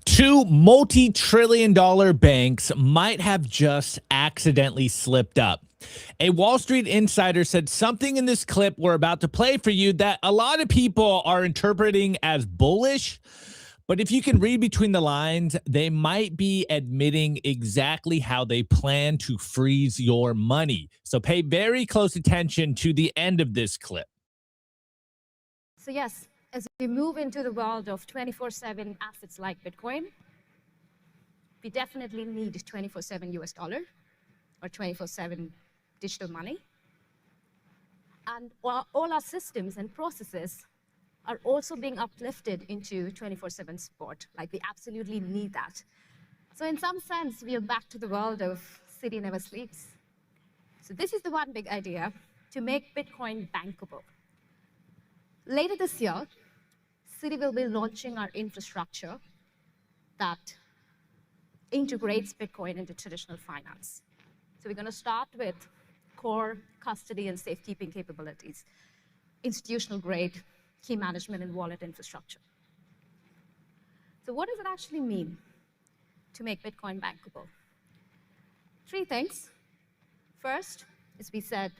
Two multi-trillion-dollar banks might have just accidentally slipped up. A Wall Street insider said something in this clip we're about to play for you that a lot of people are interpreting as bullish. But if you can read between the lines, they might be admitting exactly how they plan to freeze your money. So pay very close attention to the end of this clip. So yes, as we move into the world of 24/7 assets like Bitcoin, we definitely need 24/7 US dollar or 24/7 digital money. And all our systems and processes are also being uplifted into 24/7 support. Like, we absolutely need that. So in some sense, we are back to the world of city never sleeps. So this is the one big idea, to make Bitcoin bankable. Later this year, Citi will be launching our infrastructure that integrates Bitcoin into traditional finance. So we're going to start with core custody and safekeeping capabilities, institutional grade key management and wallet infrastructure. So what does it actually mean to make Bitcoin bankable? Three things. First, as we said,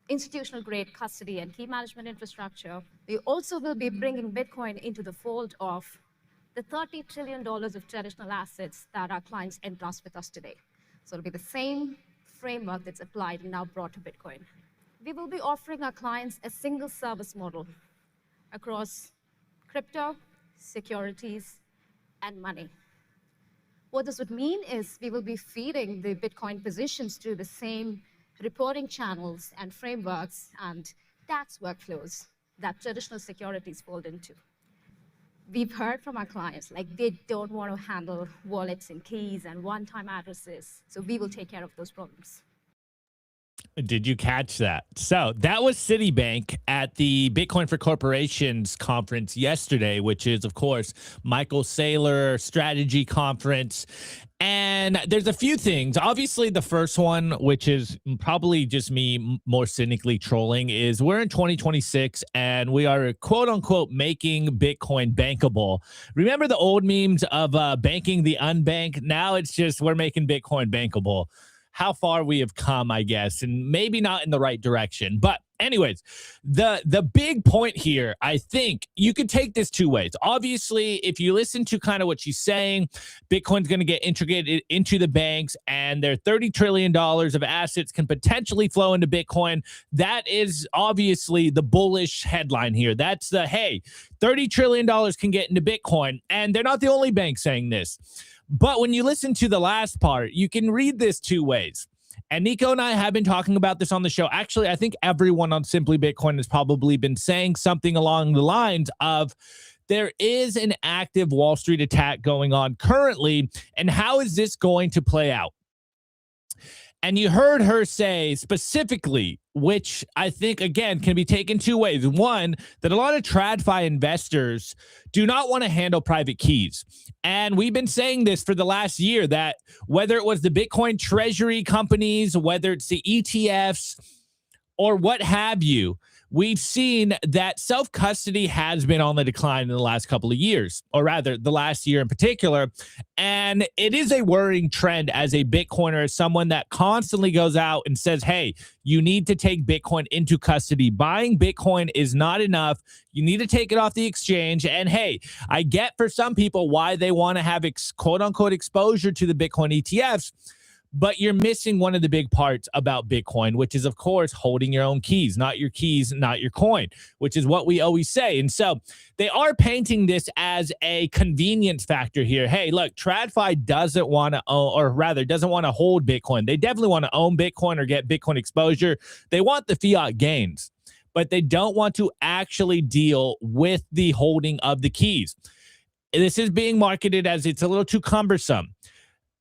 institutional grade custody and key management infrastructure. We also will be bringing Bitcoin into the fold of the $30 trillion of traditional assets that our clients entrust with us today. So it'll be the same framework that's applied and now brought to Bitcoin. We will be offering our clients a single service model across crypto, securities, and money. What this would mean is we will be feeding the Bitcoin positions through the same reporting channels and frameworks and tax workflows that traditional securities fold into. We've heard from our clients, like, they don't want to handle wallets and keys and one-time addresses, so we will take care of those problems. Did you catch that? So that was Citibank at the Bitcoin for Corporations conference yesterday, which is, of course, Michael Saylor strategy conference. And there's a few things. Obviously, the first one, which is probably just me more cynically trolling, is we're in 2026 and we are, quote unquote, making Bitcoin bankable. Remember the old memes of banking the unbanked? Now it's just we're making Bitcoin bankable. How far we have come, I guess, and maybe not in the right direction. But anyways, the big point here, I think you could take this two ways. Obviously, if you listen to kind of what she's saying, Bitcoin's going to get integrated into the banks and their $30 trillion of assets can potentially flow into Bitcoin. That is obviously the bullish headline here. That's the, hey, $30 trillion can get into Bitcoin. And they're not the only bank saying this. But when you listen to the last part, you can read this two ways. And Nico and I have been talking about this on the show. Actually, I think everyone on Simply Bitcoin has probably been saying something along the lines of there is an active Wall Street attack going on currently. And how is this going to play out? And you heard her say specifically, which I think, again, can be taken two ways. One, that a lot of TradFi investors do not want to handle private keys. And we've been saying this for the last year, that whether it was the Bitcoin treasury companies, whether it's the ETFs, or what have you, we've seen that self-custody has been on the decline in the last couple of years, or rather the last year in particular. And it is a worrying trend as a Bitcoiner, as someone that constantly goes out and says, hey, you need to take Bitcoin into custody. Buying Bitcoin is not enough. You need to take it off the exchange. And hey, I get for some people why they want to have quote unquote exposure to the Bitcoin ETFs. But you're missing one of the big parts about Bitcoin, which is, of course, holding your own keys, not your coin, which is what we always say. And so they are painting this as a convenience factor here. Hey, look, TradFi doesn't want to own, or rather doesn't want to hold Bitcoin. They definitely want to own Bitcoin or get Bitcoin exposure. They want the fiat gains, but they don't want to actually deal with the holding of the keys. This is being marketed as it's a little too cumbersome.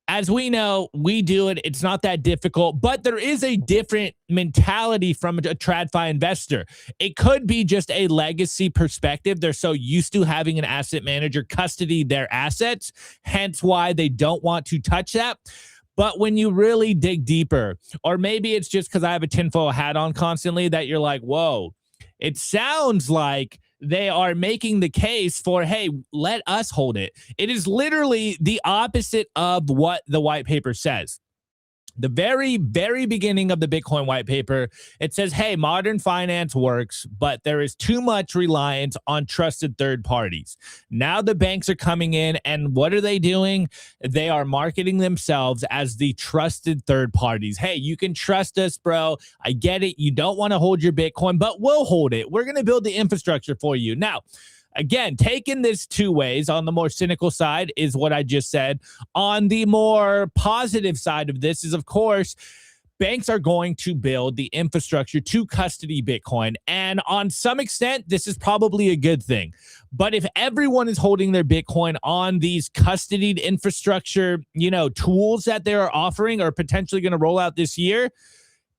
As we know, we do it. It's not that difficult, but there is a different mentality from a TradFi investor. It could be just a legacy perspective. They're so used to having an asset manager custody their assets, hence why they don't want to touch that. But when you really dig deeper, or maybe it's just because I have a tinfoil hat on constantly that you're like, whoa, it sounds like they are making the case for, hey, let us hold it. It is literally the opposite of what the white paper says. The very, very beginning of the Bitcoin white paper, it says, hey, modern finance works, but there is too much reliance on trusted third parties. Now the banks are coming in, and what are they doing? They are marketing themselves as the trusted third parties. Hey, you can trust us, bro. I get it. You don't want to hold your Bitcoin, but we'll hold it. We're going to build the infrastructure for you. Now, again, taking this two ways. On the more cynical side is what I just said. On the more positive side of this is, of course, banks are going to build the infrastructure to custody Bitcoin. And on some extent, this is probably a good thing. But if everyone is holding their Bitcoin on these custodied infrastructure, tools that they're offering or potentially going to roll out this year,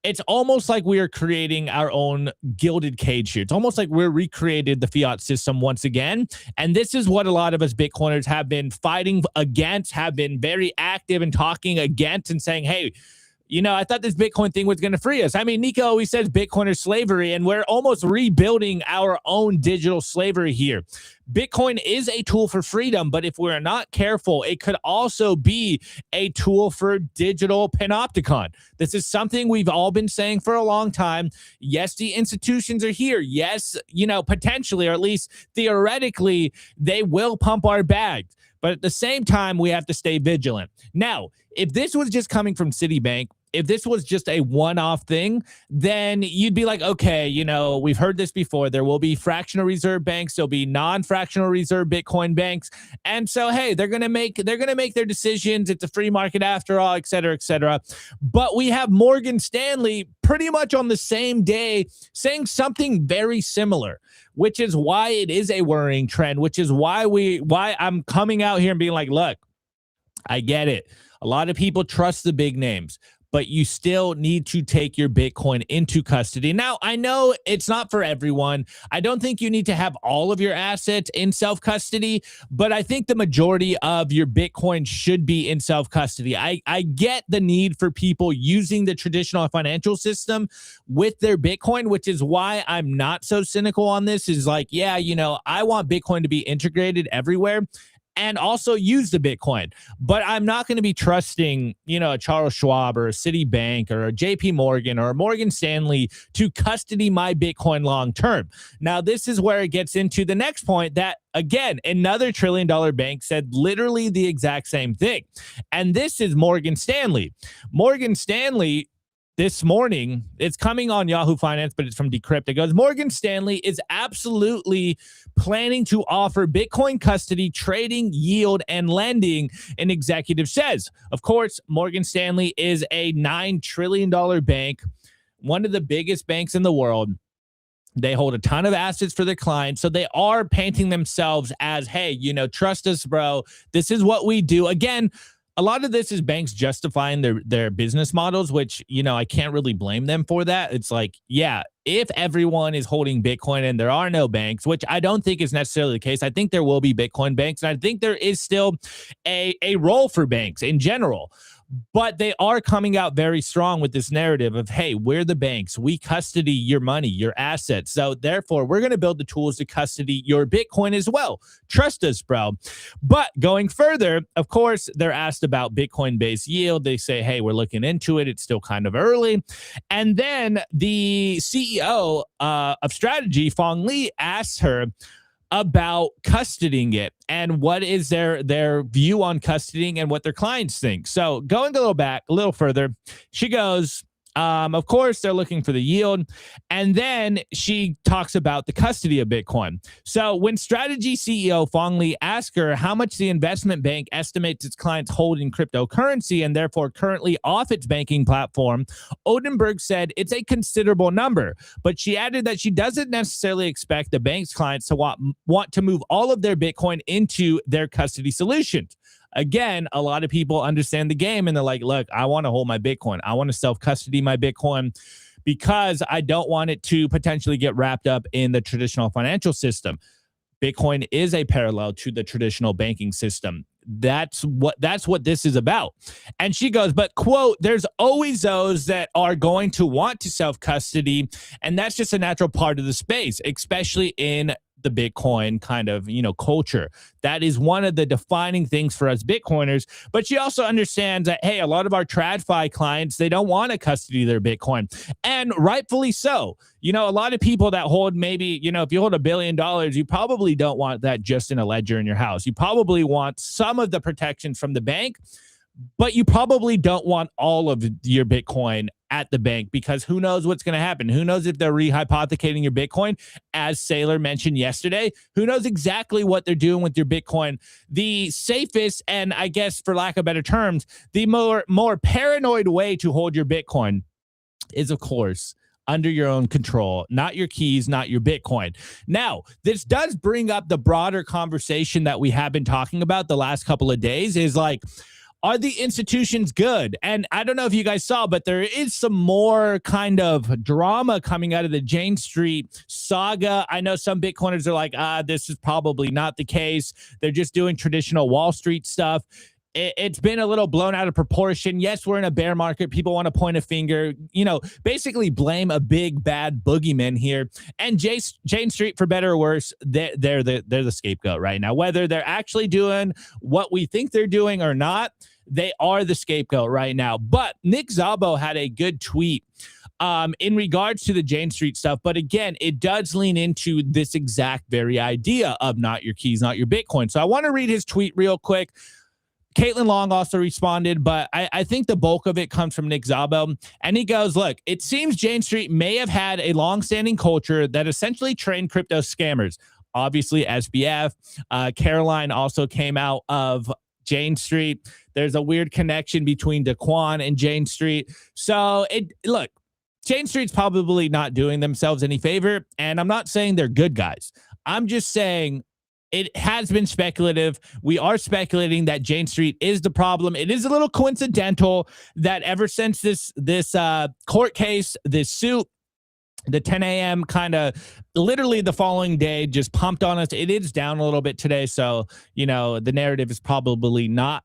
it's almost like we are creating our own gilded cage here. It's almost like we're recreated the fiat system once again. And this is what a lot of us Bitcoiners have been fighting against, have been very active and talking against and saying, hey, I thought this Bitcoin thing was going to free us. I mean, Nico always says Bitcoin is slavery, and we're almost rebuilding our own digital slavery here. Bitcoin is a tool for freedom, but if we're not careful, it could also be a tool for digital panopticon. This is something we've all been saying for a long time. Yes, the institutions are here. Yes, potentially, or at least theoretically, they will pump our bags. But at the same time, we have to stay vigilant. Now, if this was just coming from Citibank, if this was just a one-off thing, then you'd be like, okay, we've heard this before. There will be fractional reserve banks. There'll be non-fractional reserve Bitcoin banks. And so, hey, they're going to make their decisions. It's a free market after all, et cetera, et cetera. But we have Morgan Stanley pretty much on the same day saying something very similar, which is why it is a worrying trend, which is why I'm coming out here and being like, look, I get it. A lot of people trust the big names, but you still need to take your Bitcoin into custody. Now, I know it's not for everyone. I don't think you need to have all of your assets in self-custody, but I think the majority of your Bitcoin should be in self-custody. I get the need for people using the traditional financial system with their Bitcoin, which is why I'm not so cynical on this. Is like, yeah, I want Bitcoin to be integrated everywhere and also use the Bitcoin. But I'm not going to be trusting, a Charles Schwab or a Citibank or a JP Morgan or a Morgan Stanley to custody my Bitcoin long term. Now, this is where it gets into the next point that, again, another $1 trillion bank said literally the exact same thing. And this is Morgan Stanley. Morgan Stanley, this morning, it's coming on Yahoo Finance, but it's from Decrypt. It goes, Morgan Stanley is absolutely planning to offer Bitcoin custody, trading, yield, and lending, an executive says. Of course, Morgan Stanley is a $9 trillion bank, one of the biggest banks in the world. They hold a ton of assets for their clients. So they are painting themselves as, hey, trust us, bro. This is what we do. Again, a lot of this is banks justifying their business models, which, I can't really blame them for that. It's like, yeah, if everyone is holding Bitcoin and there are no banks, which I don't think is necessarily the case. I think there will be Bitcoin banks, and I think there is still a role for banks in general. But they are coming out very strong with this narrative of, hey, we're the banks. We custody your money, your assets. So therefore, we're going to build the tools to custody your Bitcoin as well. Trust us, bro. But going further, of course, they're asked about Bitcoin-based yield. They say, hey, we're looking into it. It's still kind of early. And then the CEO of strategy, Fong Li, asks her about custodying it and what is their view on custodying and what their clients think. So going a little further, she goes, of course, they're looking for the yield. And then she talks about the custody of Bitcoin. So when strategy CEO Fong Li asked her how much the investment bank estimates its clients hold in cryptocurrency and therefore currently off its banking platform, Odenberg said it's a considerable number. But she added that she doesn't necessarily expect the bank's clients to want to move all of their Bitcoin into their custody solutions. Again, a lot of people understand the game and they're like, look, I want to hold my Bitcoin. I want to self-custody my Bitcoin because I don't want it to potentially get wrapped up in the traditional financial system. Bitcoin is a parallel to the traditional banking system. That's what this is about. And she goes, but quote, there's always those that are going to want to self-custody. And that's just a natural part of the space, especially in the Bitcoin kind of, culture. That is one of the defining things for us Bitcoiners. But she also understands that, hey, a lot of our TradFi clients, they don't want to custody their Bitcoin. And rightfully so. A lot of people that hold maybe, if you hold $1 billion, you probably don't want that just in a ledger in your house. You probably want some of the protections from the bank, but you probably don't want all of your Bitcoin at the bank, because who knows what's going to happen? Who knows if they're rehypothecating your Bitcoin? As Saylor mentioned yesterday, who knows exactly what they're doing with your Bitcoin? The safest, and I guess for lack of better terms, the more paranoid way to hold your Bitcoin is, of course, under your own control, not your keys, not your Bitcoin. Now, this does bring up the broader conversation that we have been talking about the last couple of days, is like, are the institutions good? And I don't know if you guys saw, but there is some more kind of drama coming out of the Jane Street saga. I know some Bitcoiners are like, this is probably not the case. They're just doing traditional Wall Street stuff. It's been a little blown out of proportion. Yes, we're in a bear market. People want to point a finger, basically blame a big bad boogeyman here. And Jane Street, for better or worse, they're the scapegoat right now. Whether they're actually doing what we think they're doing or not, they are the scapegoat right now. But Nick Szabo had a good tweet in regards to the Jane Street stuff. But again, it does lean into this exact very idea of not your keys, not your Bitcoin. So I want to read his tweet real quick. Caitlin Long also responded, but I think the bulk of it comes from Nick Szabo. And he goes, look, it seems Jane Street may have had a long-standing culture that essentially trained crypto scammers. Obviously, SBF. Caroline also came out of Jane Street. There's a weird connection between Daquan and Jane Street. So, look, Jane Street's probably not doing themselves any favor. And I'm not saying they're good guys. I'm just saying it has been speculative. We are speculating that Jane Street is the problem. It is a little coincidental that ever since this court case, this suit, the 10 a.m. kind of literally the following day just pumped on us. It is down a little bit today. So, the narrative is probably not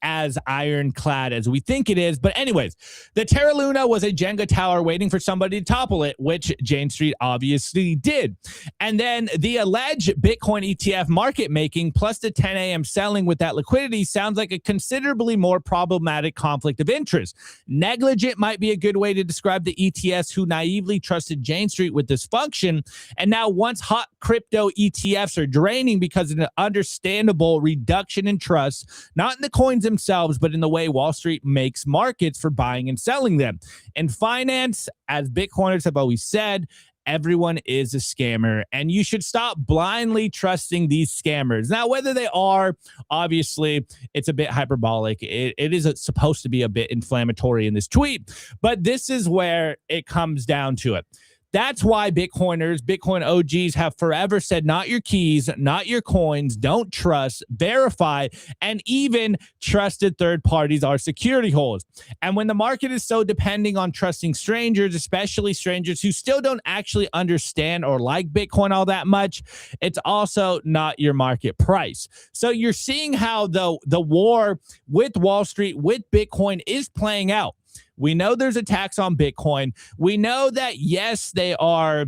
as ironclad as we think it is. But anyways, the Terra Luna was a Jenga tower waiting for somebody to topple it, which Jane Street obviously did. And then the alleged Bitcoin ETF market making plus the 10 a.m. selling with that liquidity sounds like a considerably more problematic conflict of interest. Negligent might be a good way to describe the ETFs who naively trusted Jane Street with this function. And now once hot crypto ETFs are draining because of an understandable reduction in trust, not in the coins themselves, but in the way Wall Street makes markets for buying and selling them. In finance, as Bitcoiners have always said, everyone is a scammer, and you should stop blindly trusting these scammers. Now, whether they are, obviously, it's a bit hyperbolic. It is supposed to be a bit inflammatory in this tweet, but this is where it comes down to it. That's why Bitcoiners, Bitcoin OGs have forever said, not your keys, not your coins, don't trust, verify, and even trusted third parties are security holes. And when the market is so depending on trusting strangers, especially strangers who still don't actually understand or like Bitcoin all that much, it's also not your market price. So you're seeing how the war with Wall Street, with Bitcoin is playing out. We know there's a tax on Bitcoin. We know that, yes, they are,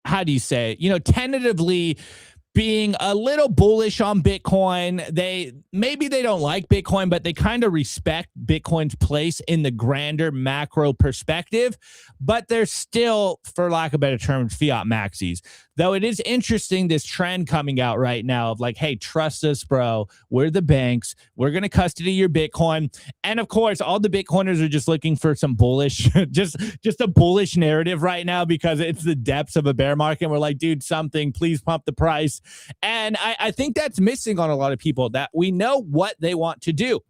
how do you say it? Tentatively being a little bullish on Bitcoin. Maybe they don't like Bitcoin, but they kind of respect Bitcoin's place in the grander macro perspective. But they're still, for lack of better terms, fiat maxis. Though it is interesting, this trend coming out right now of like, hey, trust us, bro. We're the banks. We're going to custody your Bitcoin. And of course, all the Bitcoiners are just looking for some bullish, just a bullish narrative right now because it's the depths of a bear market. We're like, dude, something, please pump the price. And I think that's missing on a lot of people, that we know what they want to do.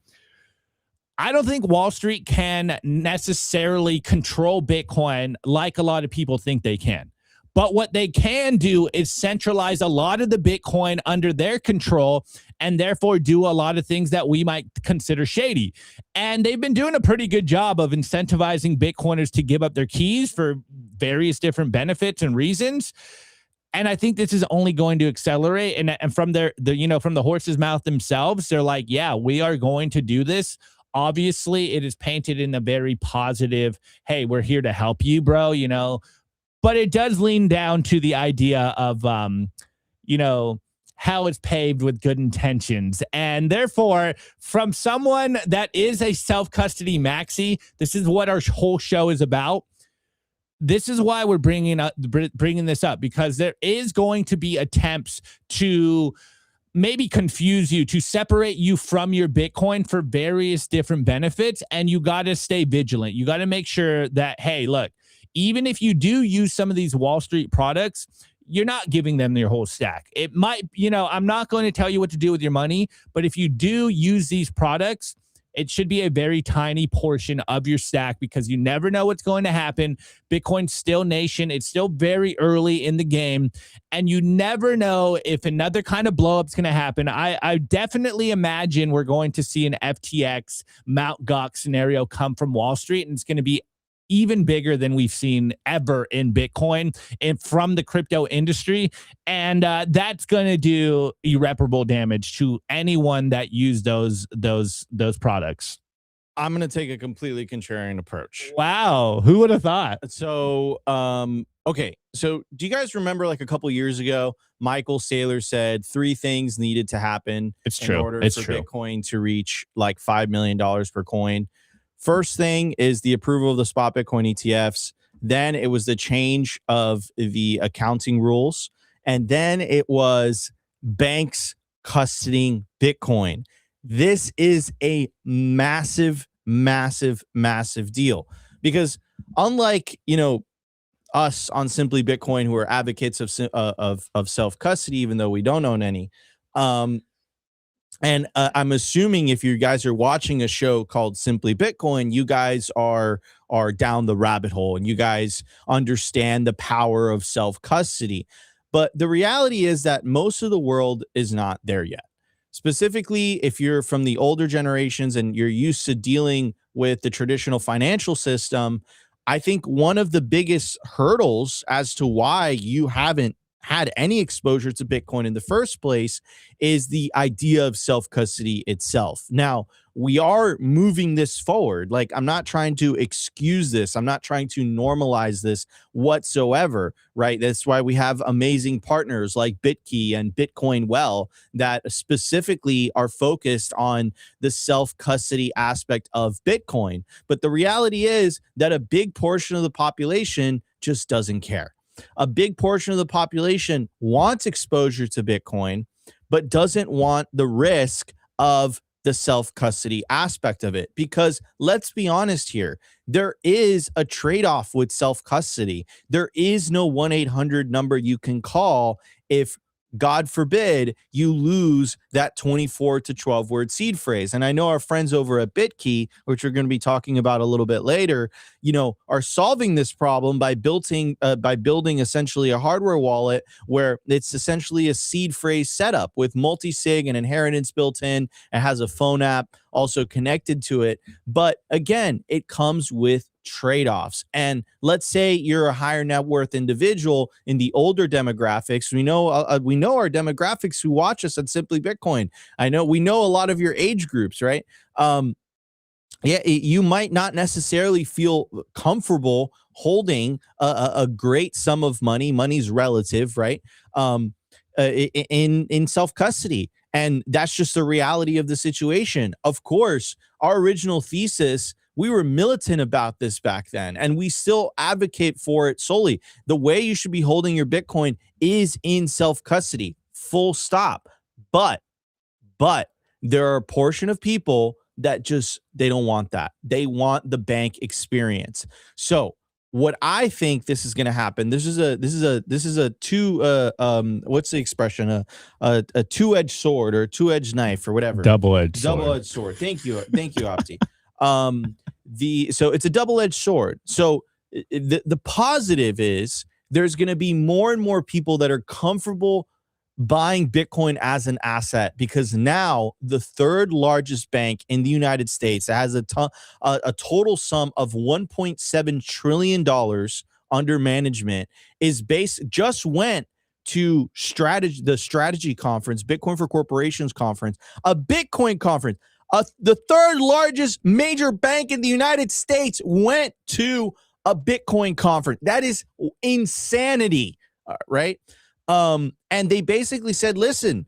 I don't think Wall Street can necessarily control Bitcoin like a lot of people think they can. But what they can do is centralize a lot of the Bitcoin under their control and therefore do a lot of things that we might consider shady. And they've been doing a pretty good job of incentivizing Bitcoiners to give up their keys for various different benefits and reasons. And I think this is only going to accelerate. And from from the horse's mouth themselves, they're like, yeah, we are going to do this. Obviously, it is painted in a very positive, hey, we're here to help you, bro, but it does lean down to the idea of, you know, how it's paved with good intentions. And therefore, from someone that is a self-custody maxi, this is what our whole show is about. This is why we're bringing this up, because there is going to be attempts to maybe confuse you, to separate you from your Bitcoin for various different benefits. And you got to stay vigilant. You got to make sure that, hey, look, even if you do use some of these Wall Street products, you're not giving them your whole stack. It might, you know, I'm not going to tell you what to do with your money, but if you do use these products, it should be a very tiny portion of your stack, because you never know what's going to happen. Bitcoin's still nation. It's still very early in the game, and you never know if another kind of blow up's going to happen. I definitely imagine we're going to see an FTX Mt. Gox scenario come from Wall Street, and it's going to be even bigger than we've seen ever in Bitcoin and from the crypto industry. And that's going to do irreparable damage to anyone that used those products. I'm going to take a completely contrarian approach. Wow. Who would have thought? So, okay. So do you guys remember, like, a couple years ago, Michael Saylor said 3 things needed to happen in order for Bitcoin to reach like $5 million per coin? First thing is the approval of the spot Bitcoin ETFs. Then it was the change of the accounting rules. And then it was banks custodying Bitcoin. This is a massive, massive, massive deal, because unlike, you know, us on Simply Bitcoin, who are advocates of self-custody, even though we don't own any, and I'm assuming if you guys are watching a show called Simply Bitcoin, you guys are down the rabbit hole and you guys understand the power of self-custody. But the reality is that most of the world is not there yet. Specifically, if you're from the older generations and you're used to dealing with the traditional financial system, I think one of the biggest hurdles as to why you haven't had any exposure to Bitcoin in the first place is the idea of self-custody itself. Now, we are moving this forward. Like, I'm not trying to excuse this. I'm not trying to normalize this whatsoever, right? That's why we have amazing partners like BitKey and Bitcoin Well that specifically are focused on the self-custody aspect of Bitcoin. But the reality is that a big portion of the population just doesn't care. A big portion of the population wants exposure to Bitcoin, but doesn't want the risk of the self-custody aspect of it. Because let's be honest here, there is a trade-off with self-custody. There is no 1-800 number you can call if, God forbid, you lose that 24 to 12 word seed phrase. And I know our friends over at BitKey, which we're going to be talking about a little bit later, you know, are solving this problem by building essentially a hardware wallet where it's essentially a seed phrase setup with multi-sig and inheritance built in. It has a phone app also connected to it. But again, it comes with trade-offs. And let's say you're a higher net worth individual in the older demographics. We know our demographics who watch us at Simply Bitcoin. We know a lot of your age groups, right? You might not necessarily feel comfortable holding a great sum of money. Money's relative, right? In self-custody. And that's just the reality of the situation. Of course, our original thesis, we were militant about this back then, and we still advocate for it solely. The way you should be holding your Bitcoin is in self-custody, full stop. But there are a portion of people that they don't want that. They want the bank experience. So what I think this is going to happen, this is a what's the expression? A two-edged sword or a two-edged knife or whatever. Double-edged sword. Thank you, Opti. So it's a double-edged sword. So the positive is there's going to be more and more people that are comfortable buying Bitcoin as an asset, because now the third largest bank in the United States that has a total sum of $1.7 trillion under management just went to the strategy conference, Bitcoin for Corporations conference, a Bitcoin conference. The third largest major bank in the United States went to a Bitcoin conference. That is insanity, right? And they basically said, listen,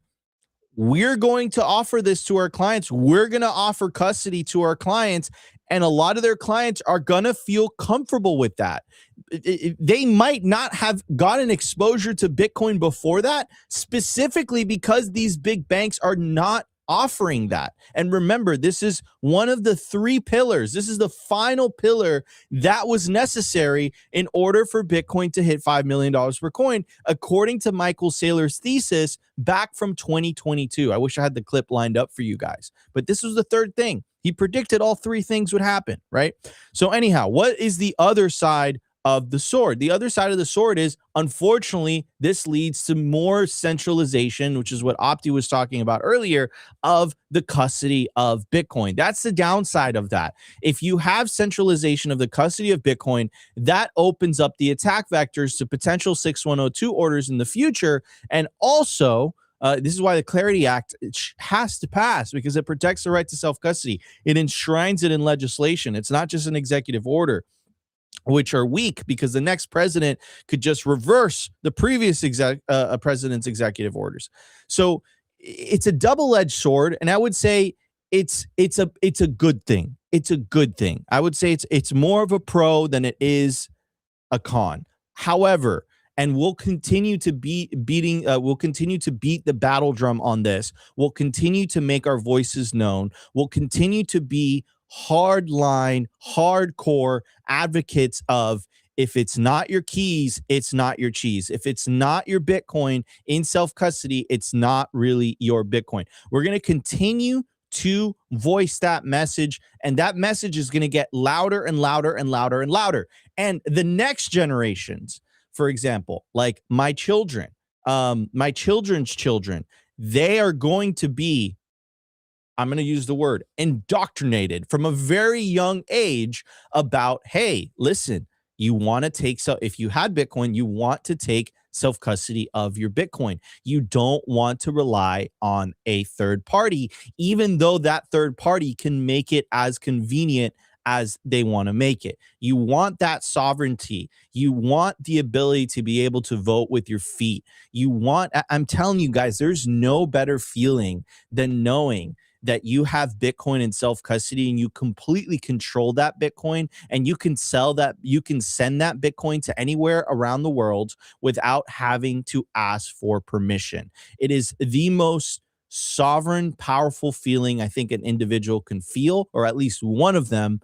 we're going to offer this to our clients. We're going to offer custody to our clients. And a lot of their clients are going to feel comfortable with that. They might not have gotten exposure to Bitcoin before that, specifically because these big banks are not offering that. And remember, this is one of the 3 pillars. This is the final pillar that was necessary in order for Bitcoin to hit $5 million per coin, according to Michael Saylor's thesis back from 2022. I wish I had the clip lined up for you guys, but this was the 3rd thing. He predicted all 3 things would happen, right? So anyhow, what is the other side of the sword? The other side of the sword is, unfortunately, this leads to more centralization, which is what Opti was talking about earlier, of the custody of Bitcoin. That's the downside of that. If you have centralization of the custody of Bitcoin, that opens up the attack vectors to potential 6102 orders in the future. And also, this is why the Clarity Act has to pass, because it protects the right to self-custody. It enshrines it in legislation. It's not just an executive order, which are weak because the next president could just reverse the previous president's executive orders. So it's a double-edged sword, and I would say it's a good thing. It's a good thing. I would say it's more of a pro than it is a con. However, and we'll continue to we'll continue to beat the battle drum on this. We'll continue to make our voices known. We'll continue to be hardline, hardcore advocates of, if it's not your keys, it's not your cheese. If it's not your Bitcoin in self-custody, it's not really your Bitcoin. We're going to continue to voice that message, and that message is going to get louder and louder and louder and louder. And the next generations, for example, like my children, my children's children, they are going to be, I'm going to use the word, indoctrinated from a very young age about, hey, listen, you want to take, so if you had Bitcoin, you want to take self-custody of your Bitcoin. You don't want to rely on a third party, even though that third party can make it as convenient as they want to make it. You want that sovereignty. You want the ability to be able to vote with your feet. You want, I'm telling you guys, there's no better feeling than knowing that you have Bitcoin in self-custody and you completely control that Bitcoin, and you can sell that, you can send that Bitcoin to anywhere around the world without having to ask for permission. It is the most sovereign, powerful feeling I think an individual can feel, or at least one of them.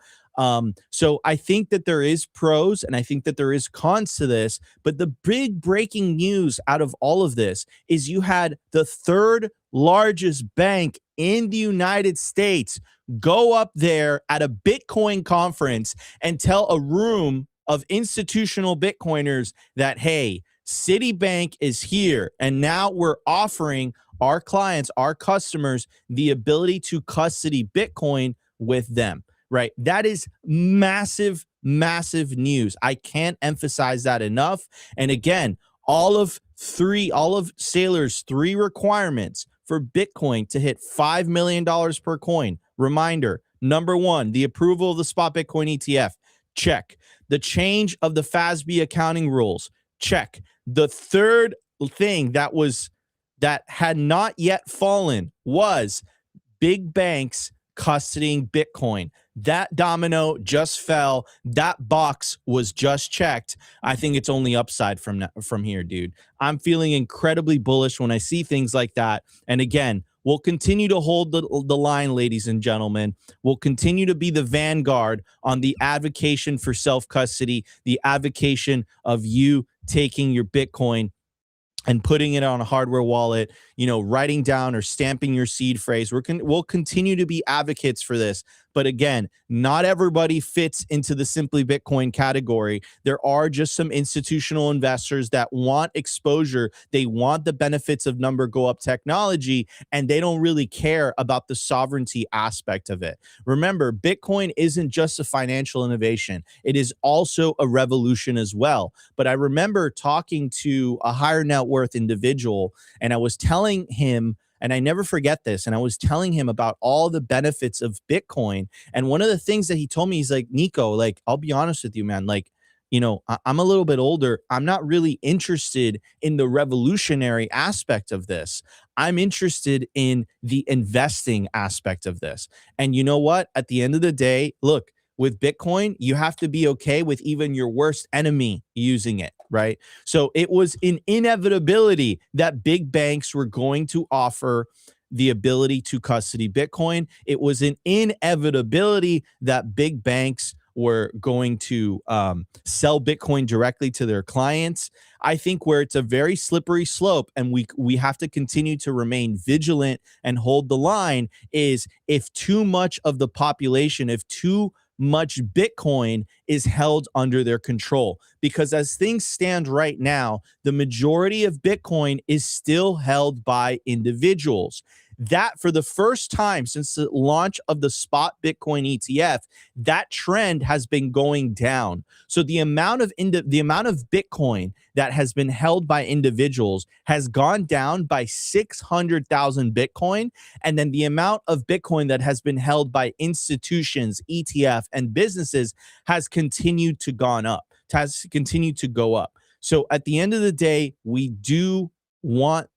So I think that there is pros and I think that there is cons to this, but the big breaking news out of all of this is you had the 3rd largest bank in the United States go up there at a Bitcoin conference and tell a room of institutional Bitcoiners that, hey, Citibank is here, and now we're offering our clients, our customers, the ability to custody Bitcoin with them, right? That is massive, massive news. I can't emphasize that enough. And again, all of Saylor's 3 requirements for Bitcoin to hit $5 million per coin. Reminder, number 1, the approval of the spot Bitcoin ETF. Check. The change of the FASB accounting rules. Check. The 3rd thing that had not yet fallen was big banks custodying Bitcoin. That domino just fell. That box was just checked. I think it's only upside from here, dude. I'm feeling incredibly bullish when I see things like that. And again, we'll continue to hold the line, ladies and gentlemen. We'll continue to be the vanguard on the advocacy for self-custody, the advocacy of you taking your Bitcoin and putting it on a hardware wallet, you know, writing down or stamping your seed phrase. We'll continue to be advocates for this. But again, not everybody fits into the Simply Bitcoin category. There are just some institutional investors that want exposure. They want the benefits of number go up technology, and they don't really care about the sovereignty aspect of it. Remember, Bitcoin isn't just a financial innovation. It is also a revolution as well. But I remember talking to a higher net worth individual, and I was telling him, and I never forget this, and I was telling him about all the benefits of Bitcoin. And one of the things that he told me, he's like, Nico, like, I'll be honest with you, man, like, you know, I'm a little bit older. I'm not really interested in the revolutionary aspect of this. I'm interested in the investing aspect of this. And you know what? At the end of the day, look, with Bitcoin, you have to be okay with even your worst enemy using it, right? So it was an inevitability that big banks were going to offer the ability to custody Bitcoin. It was an inevitability that big banks were going to sell Bitcoin directly to their clients. I think where it's a very slippery slope, and we have to continue to remain vigilant and hold the line, is if too much of the population, if too much Bitcoin is held under their control. Because as things stand right now, the majority of Bitcoin is still held by individuals. That, for the first time since the launch of the spot Bitcoin ETF, that trend has been going down. So the amount of Bitcoin that has been held by individuals has gone down by 600,000 Bitcoin, and then the amount of Bitcoin that has been held by institutions, ETF, and businesses has continued to go up. So at the end of the day, we do want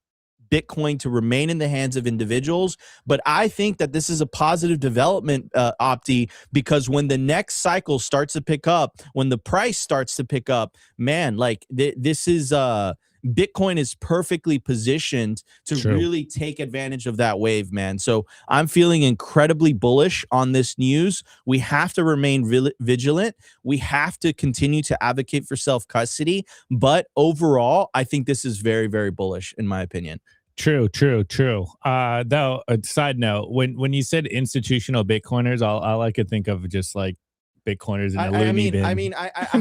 Bitcoin to remain in the hands of individuals. But I think that this is a positive development, Opti, because when the next cycle starts to pick up, when the price starts to pick up, man, like this is Bitcoin is perfectly positioned to really take advantage of that wave, man. So I'm feeling incredibly bullish on this news. We have to remain vigilant. We have to continue to advocate for self-custody. But overall, I think this is very, very bullish, in my opinion. True. Though, a side note, when you said institutional Bitcoiners, all I could think of just like Bitcoiners in a loony bin.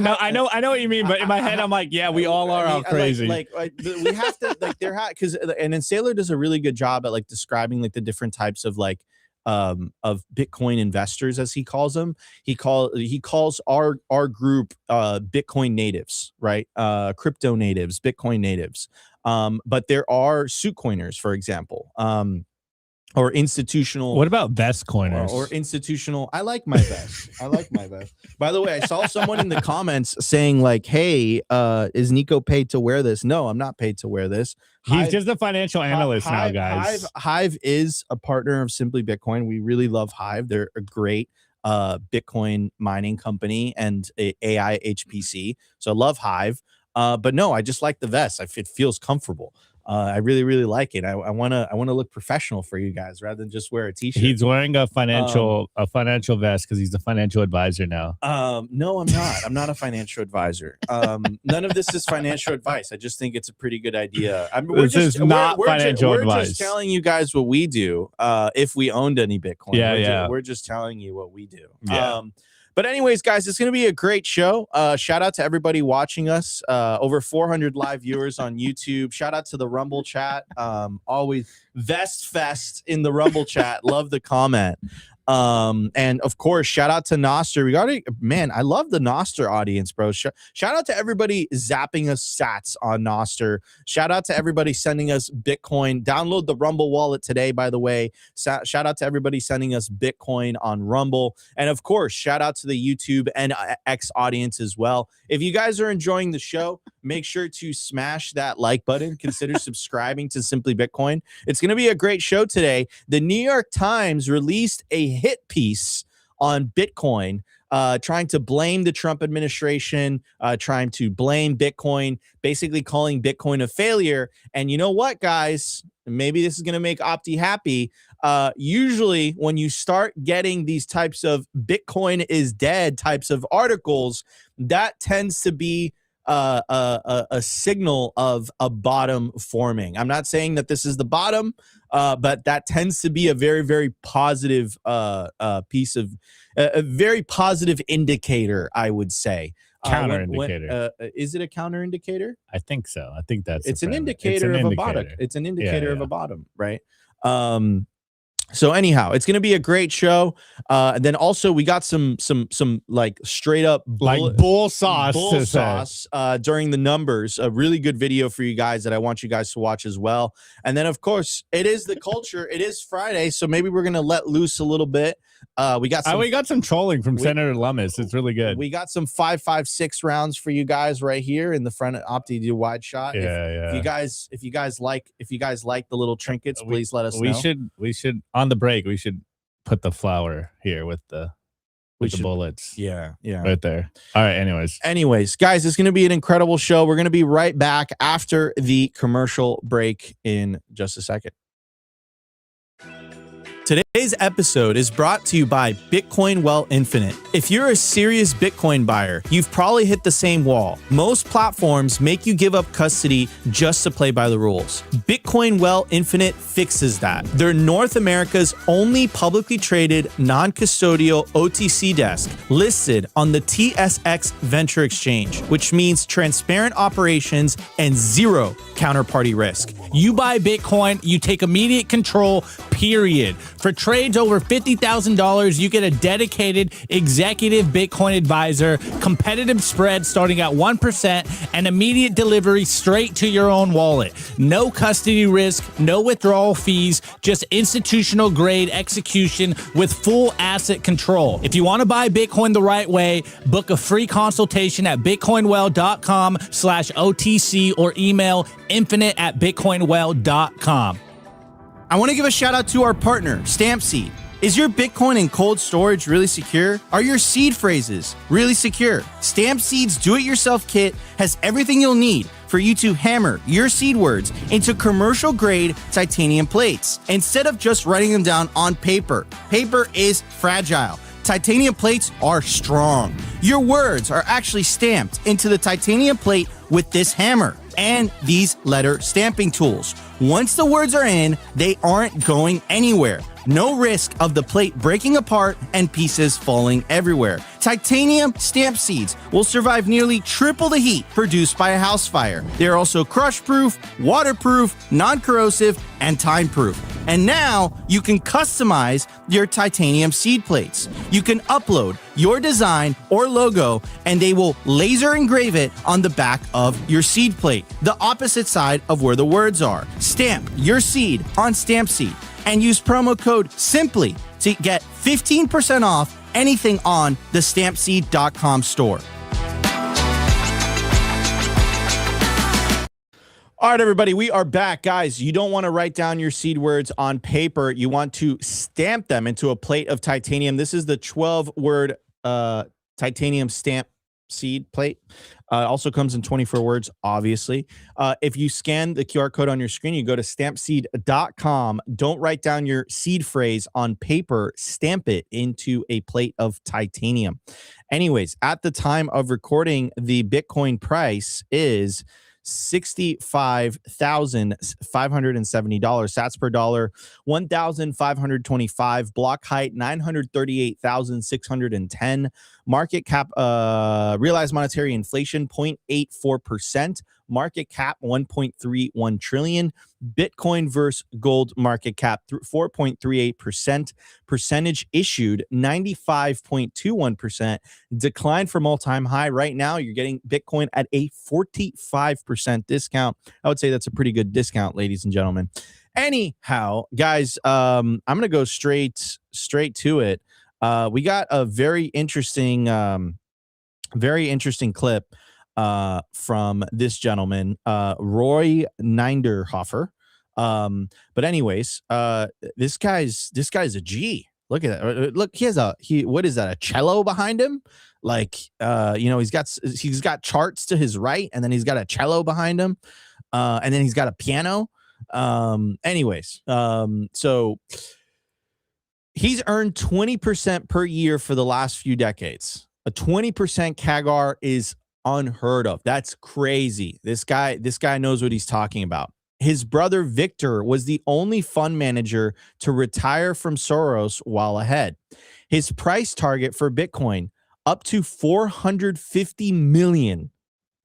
No, I know what you mean, but in my head, I'm like, yeah, we all are all crazy. We have to like because and then Saylor does a really good job at like describing like the different types of like of Bitcoin investors, as he calls them. He calls our group Bitcoin natives, right? Crypto natives, Bitcoin natives. But there are suit coiners, for example, or institutional. What about vest coiners? Or institutional. I like my vest. By the way, I saw someone in the comments saying like, hey, is Nico paid to wear this? No, I'm not paid to wear this. He's just a financial analyst now, guys. Hive is a partner of Simply Bitcoin. We really love Hive. They're a great Bitcoin mining company and AI HPC. So I love Hive. But no, I just like the vest. It feels comfortable. I really, really like it. I want to look professional for you guys rather than just wear a t-shirt. He's wearing a financial vest because he's a financial advisor now. No, I'm not. I'm not a financial advisor. None of this is financial advice. I just think it's a pretty good idea. We're just telling you guys what we do. If we owned any Bitcoin, we're just telling you what we do. Yeah. But anyways, guys, it's going to be a great show. Shout out to everybody watching us. Over 400 live viewers on YouTube. Shout out to the Rumble chat. Always Vest Fest in the Rumble chat. Love the comment. And of course, shout out to Nostr. Man, I love the Nostr audience, bro. Shout out to everybody zapping us sats on Nostr. Shout out to everybody sending us Bitcoin. Download the Rumble wallet today, by the way. Shout out to everybody sending us Bitcoin on Rumble. And of course, shout out to the YouTube and X audience as well. If you guys are enjoying the show, make sure to smash that like button. Consider subscribing to Simply Bitcoin. It's going to be a great show today. The New York Times released a hit piece on Bitcoin, trying to blame the Trump administration, trying to blame Bitcoin, basically calling Bitcoin a failure. And you know what, guys? Maybe this is going to make Opti happy. Usually when you start getting these types of Bitcoin is dead types of articles, that tends to be a signal of a bottom forming. I'm not saying that this is the bottom, but that tends to be a very, very positive piece of a very positive indicator, I would say. Counter indicator. Is it a counter indicator? I think so. I think it's an indicator of a bottom. It's an indicator of a bottom, right? So anyhow, it's going to be a great show. And then also we got some like straight up bull sauce during the numbers. A really good video for you guys that I want you guys to watch as well. And then of course it is the culture. It is Friday, so maybe we're going to let loose a little bit. We got some, we got some trolling from Senator Lummis. It's really good. We got some 5.56 rounds for you guys right here in the front. Opti do wide shot. Yeah, If you guys like the little trinkets, please let us know. We should on the break. We should put the flower here with the bullets. Yeah, right there. All right. Anyways, guys, it's going to be an incredible show. We're going to be right back after the commercial break in just a second. Today's episode is brought to you by Bitcoin Well Infinite. If you're a serious Bitcoin buyer, you've probably hit the same wall. Most platforms make you give up custody just to play by the rules. Bitcoin Well Infinite fixes that. They're North America's only publicly traded, non-custodial OTC desk listed on the TSX Venture Exchange, which means transparent operations and zero counterparty risk. you buy Bitcoin, you take immediate control, period. For trades over $50,000, you get a dedicated executive Bitcoin advisor, competitive spread starting at 1%, and immediate delivery straight to your own wallet. No custody risk, no withdrawal fees, just institutional grade execution with full asset control. If you want to buy Bitcoin the right way, book a free consultation at bitcoinwell.com/OTC or email infinite@bitcoinwell.com. I want to give a shout out to our partner, Stampseed. Is your Bitcoin in cold storage really secure? Are your seed phrases really secure? Stampseed's do-it-yourself kit has everything you'll need for you to hammer your seed words into commercial-grade titanium plates instead of just writing them down on paper. Paper is fragile. Titanium plates are strong. Your words are actually stamped into the titanium plate with this hammer and these letter stamping tools. Once the words are in, they aren't going anywhere. No risk of the plate breaking apart and pieces falling everywhere. Titanium stamp seeds will survive nearly triple the heat produced by a house fire. They're also crush-proof, waterproof, non-corrosive, and time-proof. And now you can customize your titanium seed plates. You can upload your design or logo, and they will laser engrave it on the back of your seed plate, the opposite side of where the words are. Stamp your seed on Stampseed and use promo code SIMPLY to get 15% off anything on the stampseed.com store. All right, everybody, we are back. Guys, you don't want to write down your seed words on paper. You want to stamp them into a plate of titanium. This is the 12-word titanium stamp seed plate. Also comes in 24 words, obviously. If you scan the QR code on your screen, you go to stampseed.com. Don't write down your seed phrase on paper. Stamp it into a plate of titanium. Anyways, at the time of recording, the Bitcoin price is $65,570 sats per dollar, 1,525, block height 938,610, market cap realized monetary inflation 0.84%, market cap 1.31 trillion, Bitcoin versus gold market cap 4.38%, percentage issued 95.21%, decline from all-time high. Right now you're getting Bitcoin at a 45% discount. I would say that's a pretty good discount, ladies and gentlemen. Anyhow, guys, I'm gonna go straight to it. We got a very interesting clip from this gentleman, Roy Ninderhofer. But anyways, this guy's a G. Look at that. Look, what is that? A cello behind him? Like, he's got charts to his right, and then he's got a cello behind him, and then he's got a piano. So he's earned 20% per year for the last few decades. A 20% CAGR is unheard of. That's crazy. This guy knows what he's talking about. His brother Victor was the only fund manager to retire from Soros while ahead. His price target for Bitcoin up to 450 million.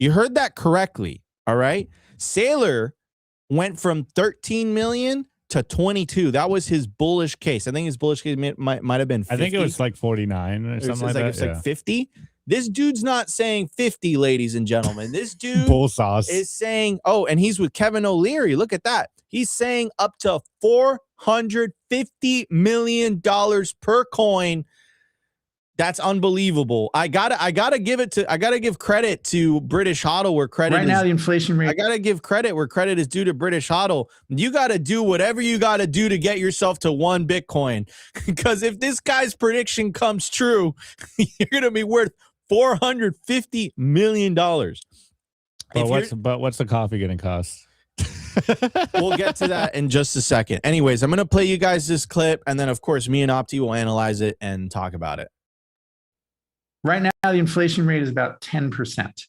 You heard that correctly. All right. Saylor went from 13 million to 22. That was his bullish case. I think his bullish case might have been 50. I think it was like 49 or something like that. It's like 50. This dude's not saying 50, ladies and gentlemen. This dude bull sauce is saying, oh, and he's with Kevin O'Leary. Look at that. He's saying up to $450 million per coin. That's unbelievable. I gotta give credit to British HODL where credit right is, now the inflation rate. I gotta give credit where credit is due to British HODL. You gotta do whatever you gotta do to get yourself to 1 Bitcoin. Because if this guy's prediction comes true, you're gonna be worth $450 million. But what's the coffee gonna cost? We'll get to that in just a second. Anyways, I'm gonna play you guys this clip, and then of course me and Opti will analyze it and talk about it. Right now, the inflation rate is about 10%.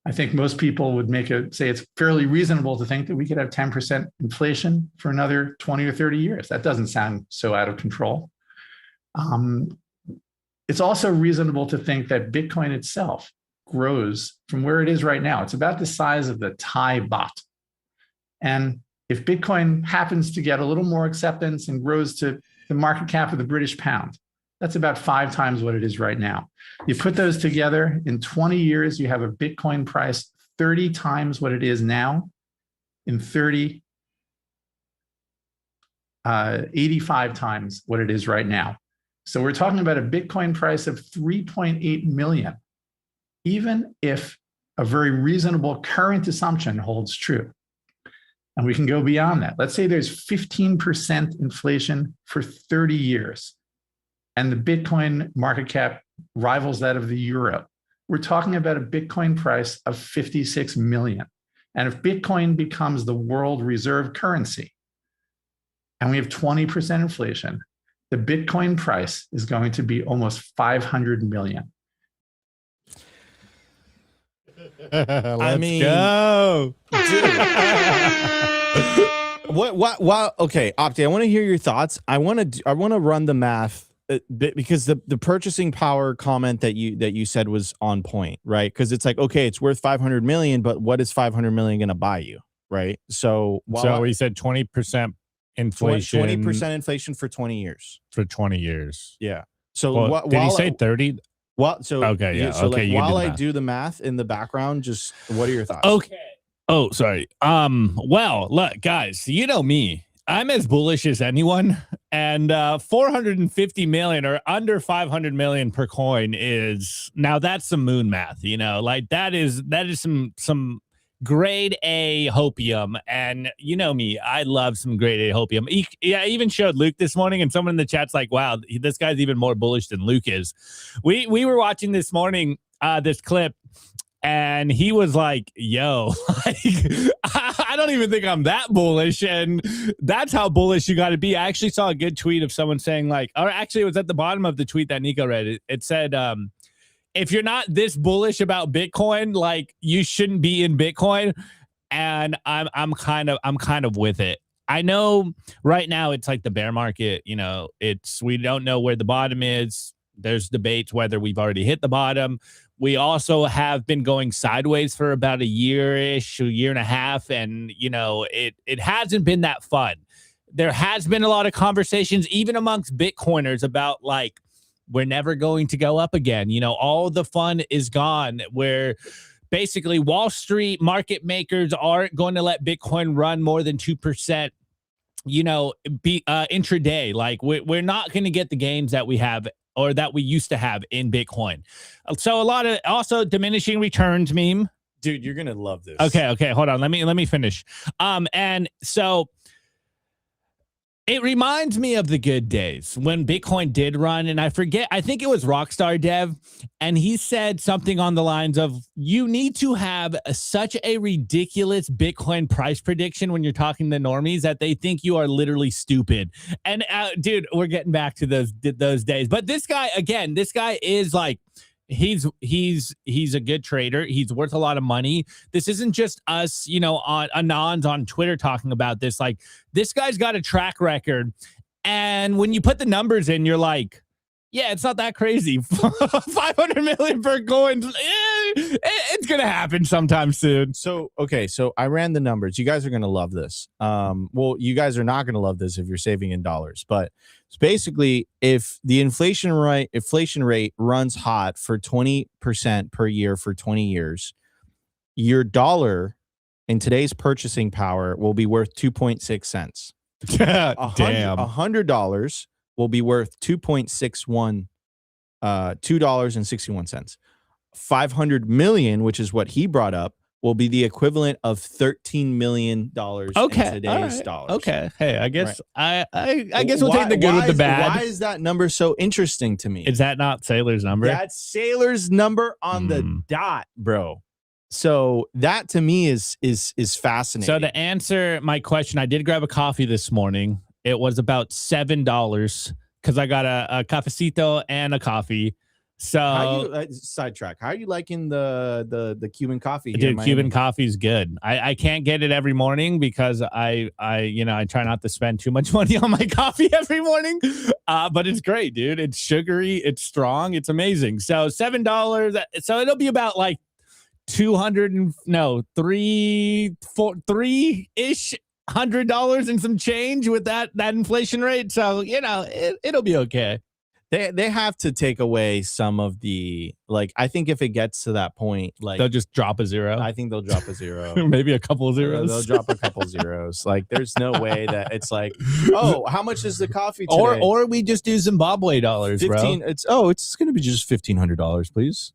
I think most people would say it's fairly reasonable to think that we could have 10% inflation for another 20 or 30 years. That doesn't sound so out of control. It's also reasonable to think that Bitcoin itself grows from where it is right now. It's about the size of the Thai baht. And if Bitcoin happens to get a little more acceptance and grows to the market cap of the British pound, that's about 5 times what it is right now. You put those together, in 20 years, you have a Bitcoin price 30 times what it is now. In 30, 85 times what it is right now. So we're talking about a Bitcoin price of 3.8 million, even if a very reasonable current assumption holds true. And we can go beyond that. Let's say there's 15% inflation for 30 years. And the Bitcoin market cap rivals that of the euro. We're talking about a Bitcoin price of 56 million. And if Bitcoin becomes the world reserve currency, and we have 20% inflation, the Bitcoin price is going to be almost 500 million. Let's go. What? Okay, Opti, I want to hear your thoughts. I want to run the math. Because the purchasing power comment that you said was on point, right? Because it's like, okay, it's worth 500 million, but what is 500 million going to buy you, right? So we said 20% inflation, 20% inflation for 20 years. For 20 years, yeah. So did he say 30? Well, so okay, yeah. So okay, like, while I do the math in the background, just what are your thoughts? Okay. Oh, sorry. Well, look, guys, you know me. I'm as bullish as anyone, and 450 million or under 500 million per coin is now that's some moon math, like that is some grade A hopium. And you know me, I love some grade A hopium. I even showed Luke this morning, and someone in the chat's like, wow, this guy's even more bullish than Luke is. We were watching this morning this clip, and he was like, yo, like, I don't even think I'm that bullish. And that's how bullish you got to be. I actually saw a good tweet of someone saying like, or actually it was at the bottom of the tweet that Nico read. It said, if you're not this bullish about Bitcoin, like you shouldn't be in Bitcoin. And I'm kind of with it. I know right now it's like the bear market, we don't know where the bottom is. There's debates whether we've already hit the bottom. We also have been going sideways for about a year-ish, a year and a half. And, it hasn't been that fun. There has been a lot of conversations, even amongst Bitcoiners, about like, we're never going to go up again. All the fun is gone, where basically Wall Street market makers aren't going to let Bitcoin run more than 2%. Intraday. Like we're not going to get the gains that we have or that we used to have in Bitcoin. So a lot of also diminishing returns meme. Dude, you're going to love this. Okay. Hold on. Let me finish. And so it reminds me of the good days when Bitcoin did run, and I think it was Rockstar Dev, and he said something on the lines of, you need to have such a ridiculous Bitcoin price prediction when you're talking to normies that they think you are literally stupid. And dude, we're getting back to those days. But this guy is like, he's a good trader. He's worth a lot of money. This isn't just us, on anons on Twitter talking about this. Like, this guy's got a track record, and when you put the numbers in, you're like, yeah, it's not that crazy. 500 million per coin. It's gonna happen sometime soon. So I ran the numbers. You guys are gonna love this. Well, you guys are not gonna love this if you're saving in dollars, but it's basically, if the inflation rate runs hot for 20% per year for 20 years, your dollar in today's purchasing power will be worth 2.6 cents. Damn. $100 will be worth 2.61 $2.61. 500 million, which is what he brought up, will be the equivalent of $13 million in today's dollars. Okay. Hey, I guess Right. I guess we'll take the good with the bad. Why is that number so interesting to me? Is that not Sailor's number? That's Sailor's number on the dot, bro. So that to me is fascinating. So to answer my question, I did grab a coffee this morning. It was about $7 because I got a cafecito and a coffee. So sidetrack. How are you liking the Cuban coffee? Dude, Cuban coffee is good. I can't get it every morning because I try not to spend too much money on my coffee every morning. But it's great, dude. It's sugary. It's strong. It's amazing. So $7. So it'll be about like $3-ish $100 and some change with that inflation rate. So it'll be okay. They have to take away some of the, like, I think if it gets to that point, like, they'll just drop a zero. I think they'll drop a zero. Maybe a couple of zeros. They'll drop a couple zeros. Like, there's no way that it's like, oh, how much is the coffee today? Or we just do Zimbabwe dollars, 15, bro. It's going to be just $1,500, please.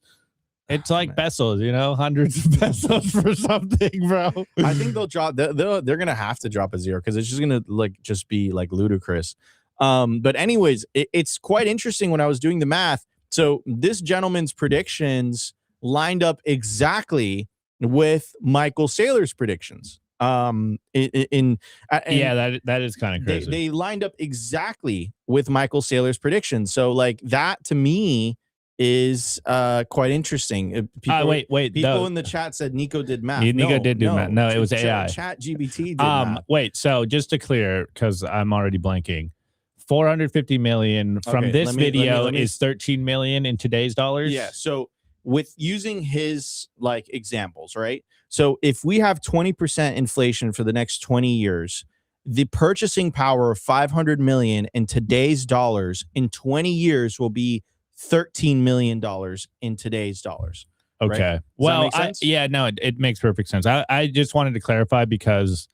It's like pesos, hundreds of pesos for something, bro. I think they'll drop. They're going to have to drop a zero because it's just going to just be like ludicrous. But anyways, it's quite interesting when I was doing the math. So this gentleman's predictions lined up exactly with Michael Saylor's predictions. That is kind of crazy. They lined up exactly with Michael Saylor's predictions. So like that to me is quite interesting. Wait. People in the chat said Nico did math. Nico did do math. No, it was AI. Chat GBT did math. Wait, so just to clear, because I'm already blanking. 450 million from this video is 13 million in today's dollars. Yeah. So with using his like examples, right? So if we have 20% inflation for the next 20 years, the purchasing power of 500 million in today's dollars in 20 years will be $13 million in today's dollars. Okay. Right? Well, it makes perfect sense. I just wanted to clarify because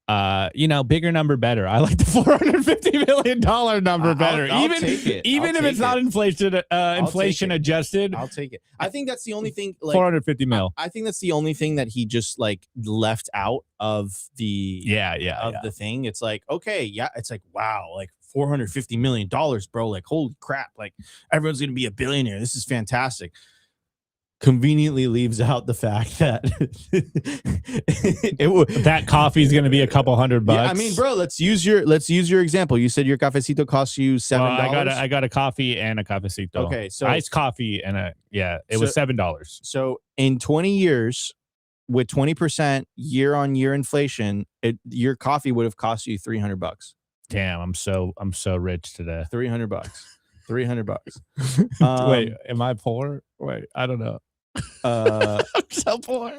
bigger number better. I like the $450 million number better. I'll take it. Even if it's not inflation adjusted. I'll take it. I think that's the only thing. Like, 450 mil. I think that's the only thing that he just like left out of the the thing. It's like, okay, yeah, it's like, wow, like $450 million, bro. Like, holy crap! Like, everyone's gonna be a billionaire. This is fantastic. Conveniently leaves out the fact that that coffee is going to be a couple $100. Yeah, I mean, bro, let's use your example. You said your cafecito costs you $7. I got a coffee and a cafecito. Okay, so iced coffee and it was $7. So in 20 years, with 20% year-on-year inflation, your coffee would have cost you $300. Damn, I'm so rich today. $300. $300. Wait, am I poor? Wait, I don't know. I'm so poor.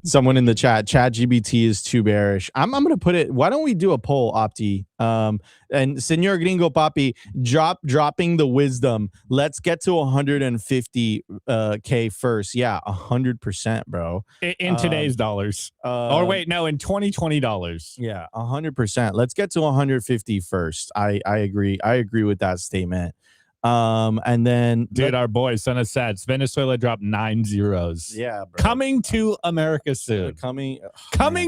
Someone in the chat GBT is too bearish. I'm gonna put it. Why don't we do a poll, Opti? And Senor Gringo Papi dropping the wisdom. Let's get to 150 K first. Yeah, 100%, bro. In today's dollars. Or wait, no, in 2020 dollars. Yeah, 100%. Let's get to 150 first. I agree. I agree with that statement. And then dude, our boy Son of Sats, Venezuela dropped 9 zeros. Yeah, bro. Coming to America soon. Coming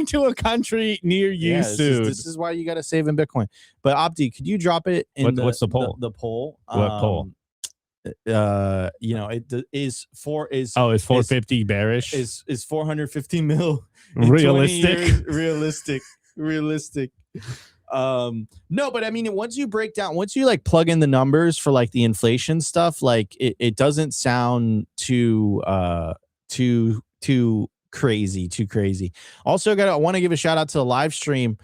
to a country near you soon. This is why you got to save in Bitcoin. But Opti, could you drop it in what's the poll? The poll. What poll? It is 450 bearish. Is 450 mil realistic? Realistic. No, but I mean, once you like plug in the numbers for like the inflation stuff, like it doesn't sound too crazy. Also, I want to give a shout out to the live stream.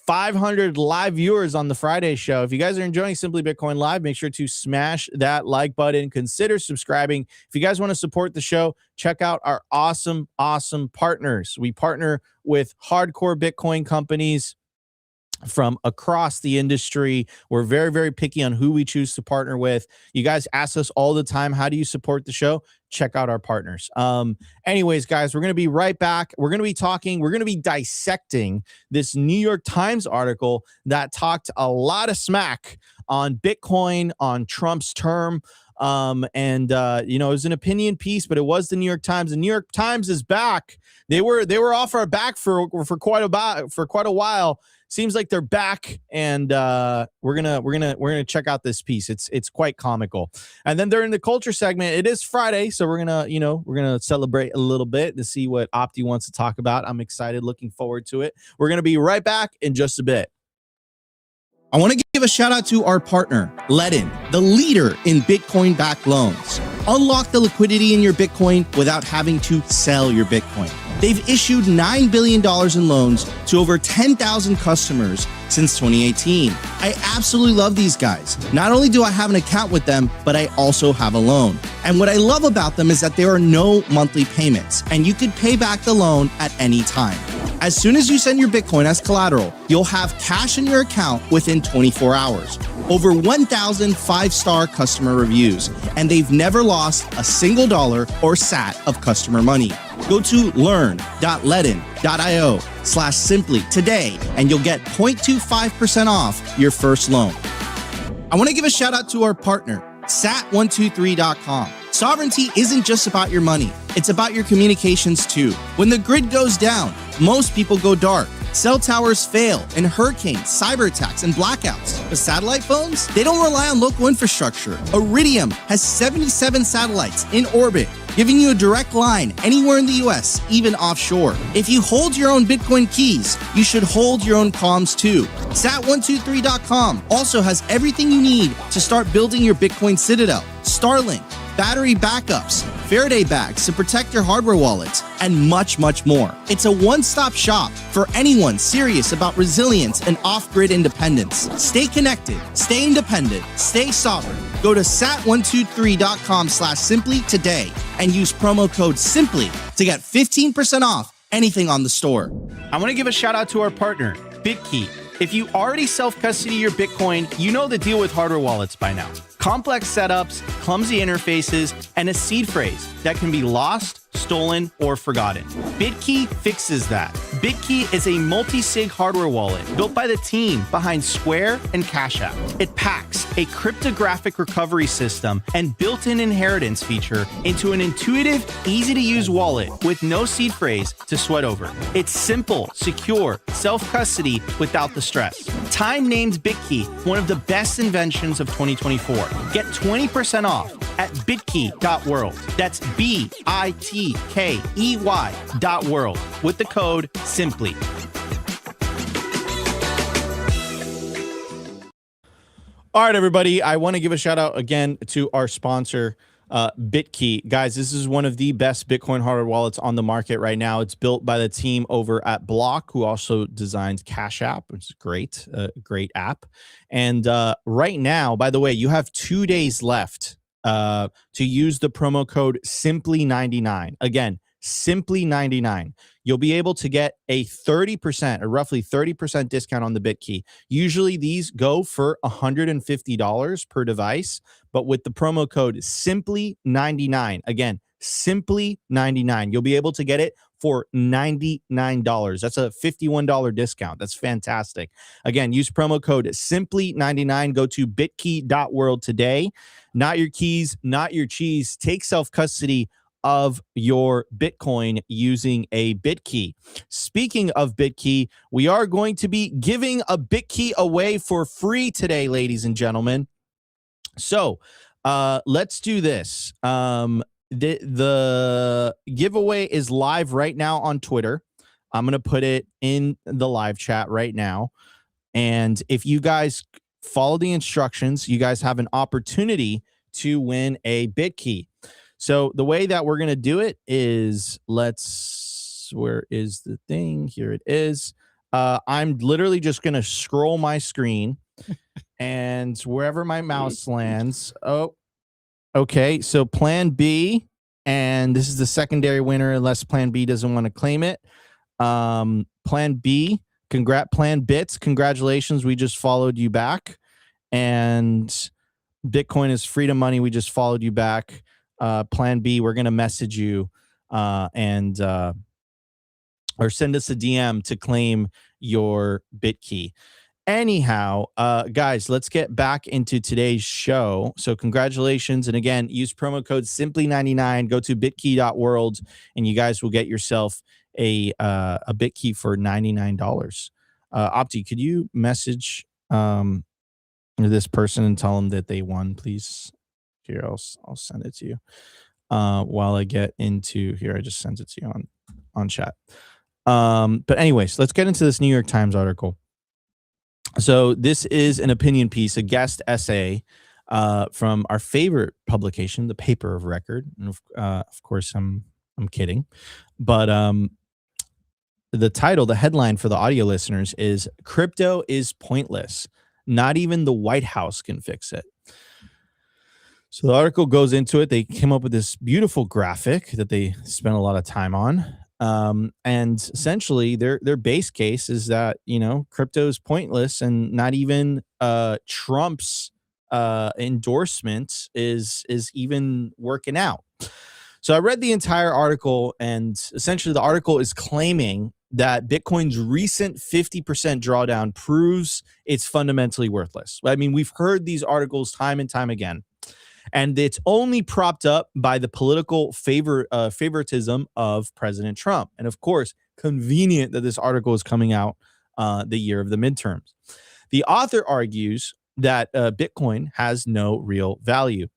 500 live viewers on the Friday show. If you guys are enjoying Simply Bitcoin Live, make sure to smash that like button. Consider subscribing. If you guys want to support the show, check out our awesome partners. We partner with hardcore Bitcoin companies from across the industry. We're very, very picky on who we choose to partner with. You guys ask us all the time, how do you support the show? Check out our partners. Anyways, guys, we're going to be right back. We're going to be dissecting this New York Times article that talked a lot of smack on Bitcoin, on Trump's term. You know, it was an opinion piece, but it was the New York Times. The New York Times is back. They were off our back for quite a while. Seems like they're back, and we're gonna check out this piece. It's quite comical. And then during the culture segment, it is Friday, so we're gonna celebrate a little bit to see what Opti wants to talk about. I'm excited, looking forward to it. We're gonna be right back in just a bit. I want to give a shout out to our partner, Ledin, the leader in Bitcoin-backed loans. Unlock the liquidity in your Bitcoin without having to sell your Bitcoin. They've issued $9 billion in loans to over 10,000 customers since 2018. I absolutely love these guys. Not only do I have an account with them, but I also have a loan. And what I love about them is that there are no monthly payments, and you could pay back the loan at any time. As soon as you send your Bitcoin as collateral, you'll have cash in your account within 24 hours. Over 1,000 five-star customer reviews, and they've never lost a single dollar or sat of customer money. Go to learn.ledin.io/simply today, and you'll get 0.25% off your first loan. I want to give a shout out to our partner, sat123.com. Sovereignty isn't just about your money. It's about your communications too. When the grid goes down, most people go dark. Cell towers fail in hurricanes, cyber attacks, and blackouts. But satellite phones, they don't rely on local infrastructure. Iridium has 77 satellites in orbit, giving you a direct line anywhere in the US, even offshore. If you hold your own Bitcoin keys, you should hold your own comms too. Sat123.com also has everything you need to start building your Bitcoin citadel. Starlink, battery backups, Faraday bags to protect your hardware wallets, and much, much more. It's a one-stop shop for anyone serious about resilience and off-grid independence. Stay connected, stay independent, stay sovereign. Go to sat123.com/simply today and use promo code SIMPLY to get 15% off anything on the store. I want to give a shout out to our partner, BitKey. If you already self-custody your Bitcoin, you know the deal with hardware wallets by now. Complex setups, clumsy interfaces, and a seed phrase that can be lost, stolen, or forgotten. BitKey fixes that. BitKey is a multi-sig hardware wallet built by the team behind Square and Cash App. It packs a cryptographic recovery system and built-in inheritance feature into an intuitive, easy-to-use wallet with no seed phrase to sweat over. It's simple, secure, self-custody without the stress. Time named BitKey one of the best inventions of 2024. Get 20% off at bitkey.world. That's BITKEY.world with the code SIMPLY. All right, everybody. I want to give a shout out again to our sponsor, BitKey. Guys, this is one of the best Bitcoin hardware wallets on the market right now. It's built by the team over at Block, who also designs Cash App, which is great, great app. And right now, by the way, you have 2 days left to use the promo code SIMPLY99. Again, SIMPLY99. You'll be able to get a 30%, or roughly 30% discount on the BitKey. Usually these go for $150 per device, but with the promo code SIMPLY99, again, SIMPLY99, you'll be able to get it for $99. That's a $51 discount. That's fantastic. Again, use promo code SIMPLY99. Go to bitkey.world today. Not your keys, not your cheese. Take self-custody of your Bitcoin using a BitKey. Speaking of BitKey, we are going to be giving a BitKey away for free today, ladies and gentlemen. So let's do this. The giveaway is live right now on Twitter. I'm going to put it in the live chat right now. And if you guys follow the instructions, you guys have an opportunity to win a BitKey. So the way that we're going to do it is, where is the thing? Here it is. I'm literally just going to scroll my screen and wherever my mouse lands. Oh, okay. So plan B, and this is the secondary winner unless plan B doesn't want to claim it. Plan B Plan Bits, congratulations. We just followed you back. And Bitcoin is freedom money. We just followed you back. Plan B, we're going to message you or send us a DM to claim your BitKey. Anyhow, guys, let's get back into today's show. So congratulations. And again, use promo code simply99. Go to bitkey.world and you guys will get yourself a BitKey for $99. Opti, could you message this person and tell them that they won, please? Here, I'll send it to you. While I get into here, I just sent it to you on chat. But anyways, let's get into this New York Times article. So this is an opinion piece, a guest essay from our favorite publication, the Paper of Record. And of course, I'm kidding, but the title, the headline for the audio listeners is "Crypto is Pointless. Not even the White House can fix it." So the article goes into it. They came up with this beautiful graphic that they spent a lot of time on. And essentially their base case is that, crypto is pointless and not even Trump's endorsement is even working out. So I read the entire article, and essentially the article is claiming that Bitcoin's recent 50% drawdown proves it's fundamentally worthless. I mean, we've heard these articles time and time again. And it's only propped up by the political favoritism of President Trump. And of course, convenient that this article is coming out the year of the midterms. The author argues that Bitcoin has no real value,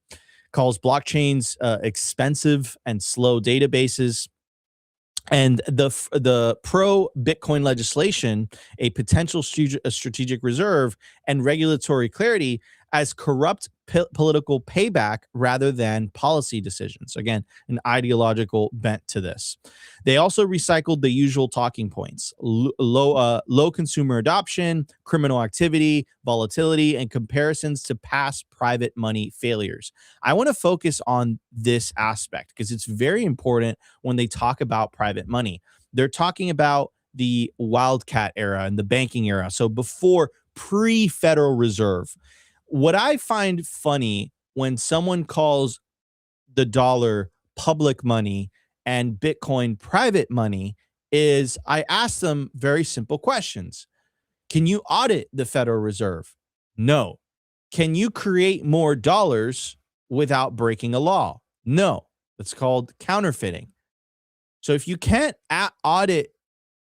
calls blockchains expensive and slow databases, and the pro-Bitcoin legislation, a potential strategic reserve, and regulatory clarity as corrupt political payback rather than policy decisions. Again, an ideological bent to this. They also recycled the usual talking points: low consumer adoption, criminal activity, volatility, and comparisons to past private money failures. I want to focus on this aspect because it's very important when they talk about private money. They're talking about the wildcat era and the banking era. So before pre-Federal Reserve. What I find funny when someone calls the dollar public money and Bitcoin private money is I ask them very simple questions. Can you audit the Federal Reserve? No. Can you create more dollars without breaking a law? No. It's called counterfeiting. So if you can't audit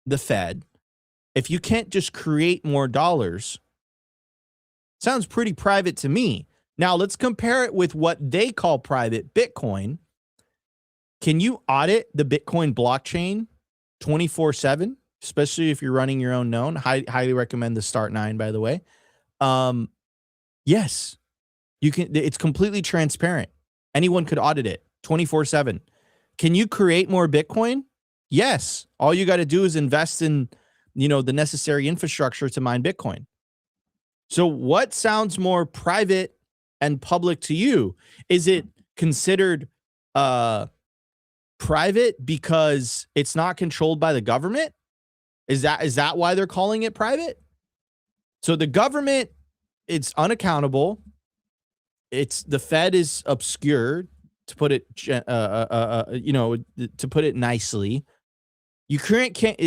the Fed, if you can't just create more dollars, sounds pretty private to me. Now, let's compare it with what they call private Bitcoin. Can you audit the Bitcoin blockchain 24/7, especially if you're running your own node? Highly recommend the Start9, by the way. Yes, you can. It's completely transparent. Anyone could audit it 24/7. Can you create more Bitcoin? Yes. All you got to do is invest in, the necessary infrastructure to mine Bitcoin. So what sounds more private and public to you? Is it considered private because it's not controlled by the government? Is that why they're calling it private? So the government, it's unaccountable. The Fed is obscure, to put it to put it nicely.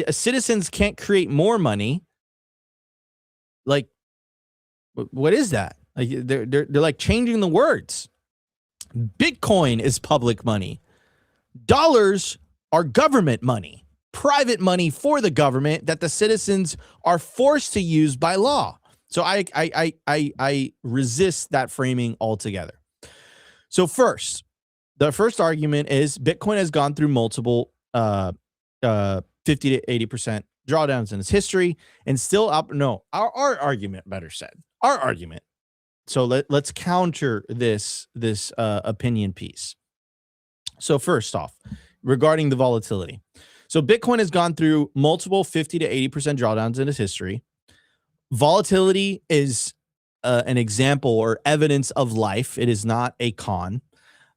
Citizens can't create more money. Like, what is that? Like they're like changing the words. Bitcoin is public money. Dollars are government money, private money for the government that the citizens are forced to use by law. So I resist that framing altogether. So the first argument is Bitcoin has gone through multiple 50 to 80% drawdowns in its history and still up. No, our argument, better said, our argument. So let's counter this opinion piece. So first off, regarding the volatility. So Bitcoin has gone through multiple 50 to 80% drawdowns in its history. Volatility is an example or evidence of life. It is not a con.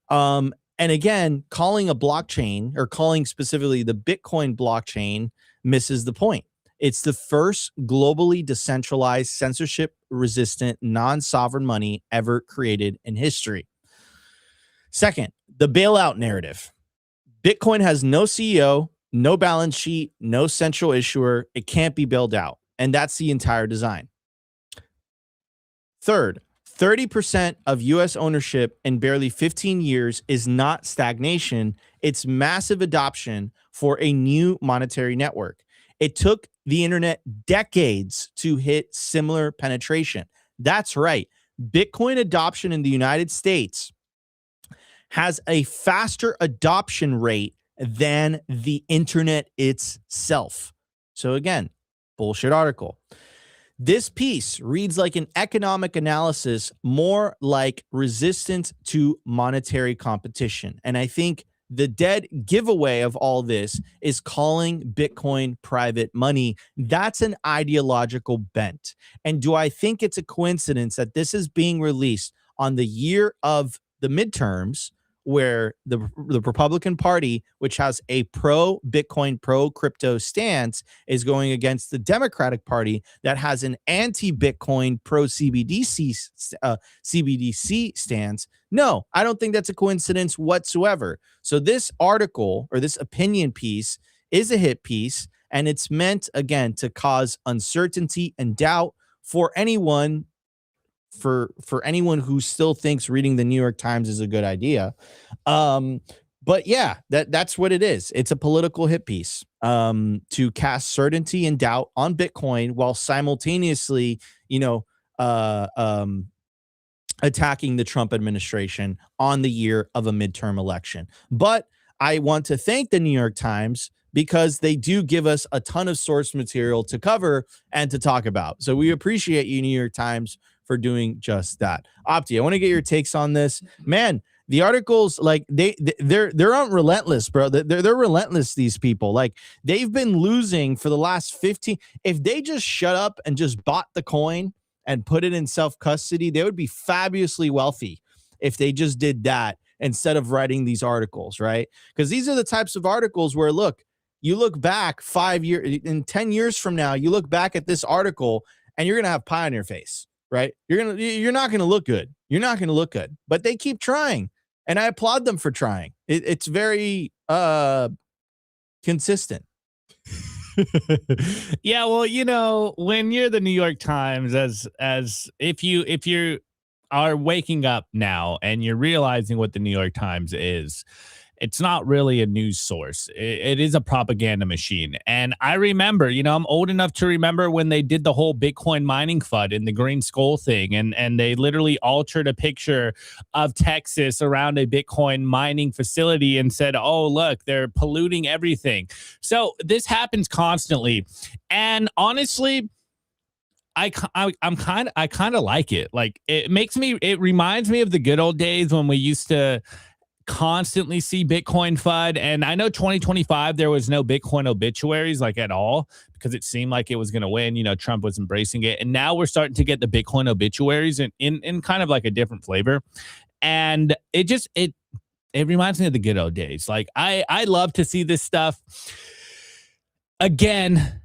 And again, calling a blockchain or calling specifically the Bitcoin blockchain misses the point. It's the first globally decentralized, censorship-resistant, non-sovereign money ever created in history. Second, the bailout narrative. Bitcoin has no CEO, no balance sheet, no central issuer. It can't be bailed out. And that's the entire design. Third, 30% of US ownership in barely 15 years is not stagnation. It's massive adoption for a new monetary network. It took the internet decades to hit similar penetration. That's right. Bitcoin adoption in the United States has a faster adoption rate than the internet itself. So again, bullshit article. This piece reads like an economic analysis, more like resistance to monetary competition. And I think the dead giveaway of all this is calling Bitcoin private money. That's an ideological bent. And do I think it's a coincidence that this is being released on the year of the midterms, where the Republican Party, which has a pro-Bitcoin, pro-crypto stance, is going against the Democratic Party that has an anti-Bitcoin, pro-CBDC CBDC stance? No, I don't think that's a coincidence whatsoever. So this article, or this opinion piece, is a hit piece, and it's meant, again, to cause uncertainty and doubt for anyone who still thinks reading the New York Times is a good idea. But yeah, that's what it is. It's a political hit piece to cast certainty and doubt on Bitcoin while simultaneously, attacking the Trump administration on the year of a midterm election. But I want to thank the New York Times because they do give us a ton of source material to cover and to talk about. So we appreciate you, New York Times, for doing just that. Opti, I want to get your takes on this. Man, the articles, like they're relentless, bro. They're relentless, these people. Like, they've been losing for the last 15. If they just shut up and just bought the coin and put it in self-custody, they would be fabulously wealthy if they just did that instead of writing these articles, right? Because these are the types of articles where, look, you look back 5 years, in 10 years from now, you look back at this article and you're going to have pie on your face. Right? You're not going to look good. You're not going to look good, but they keep trying. And I applaud them for trying. It's very consistent. Yeah. Well, when you're the New York Times, as if you are waking up now and you're realizing what the New York Times is, it's not really a news source. It is a propaganda machine. And I remember, I'm old enough to remember when they did the whole Bitcoin mining FUD and the green skull thing. And they literally altered a picture of Texas around a Bitcoin mining facility and said, oh, look, they're polluting everything. So this happens constantly. And honestly, I kind of like it. Like, it reminds me of the good old days when we used to constantly see Bitcoin FUD. And I know 2025 there was no Bitcoin obituaries, like, at all, because it seemed like it was going to win. Trump was embracing it, and now we're starting to get the Bitcoin obituaries in kind of like a different flavor. And it reminds me of the good old days. Like, I love to see this stuff. Again,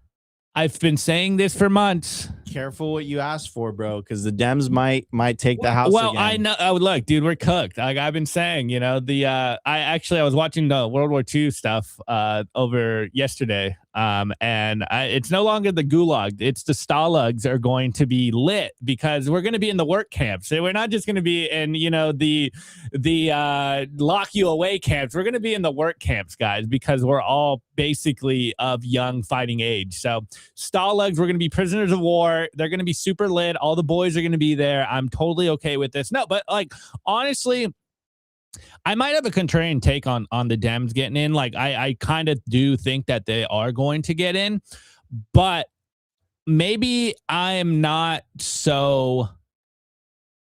I've been saying this for months. Careful what you ask for, bro, because the Dems might take the house. Well, again. I know. Oh, look, dude, we're cooked. Like I've been saying, I was watching the World War II stuff over yesterday. And it's no longer the gulag. It's the stalags are going to be lit because we're going to be in the work camps. So we're not just going to be in, the lock you away camps. We're going to be in the work camps, guys, because we're all basically of young fighting age. So stalags, we're going to be prisoners of war. They're going to be super lit. All the boys are going to be there. I'm totally okay with this. No, but like, honestly, I might have a contrarian take on the Dems getting in. Like, I kind of do think that they are going to get in, but maybe I am not so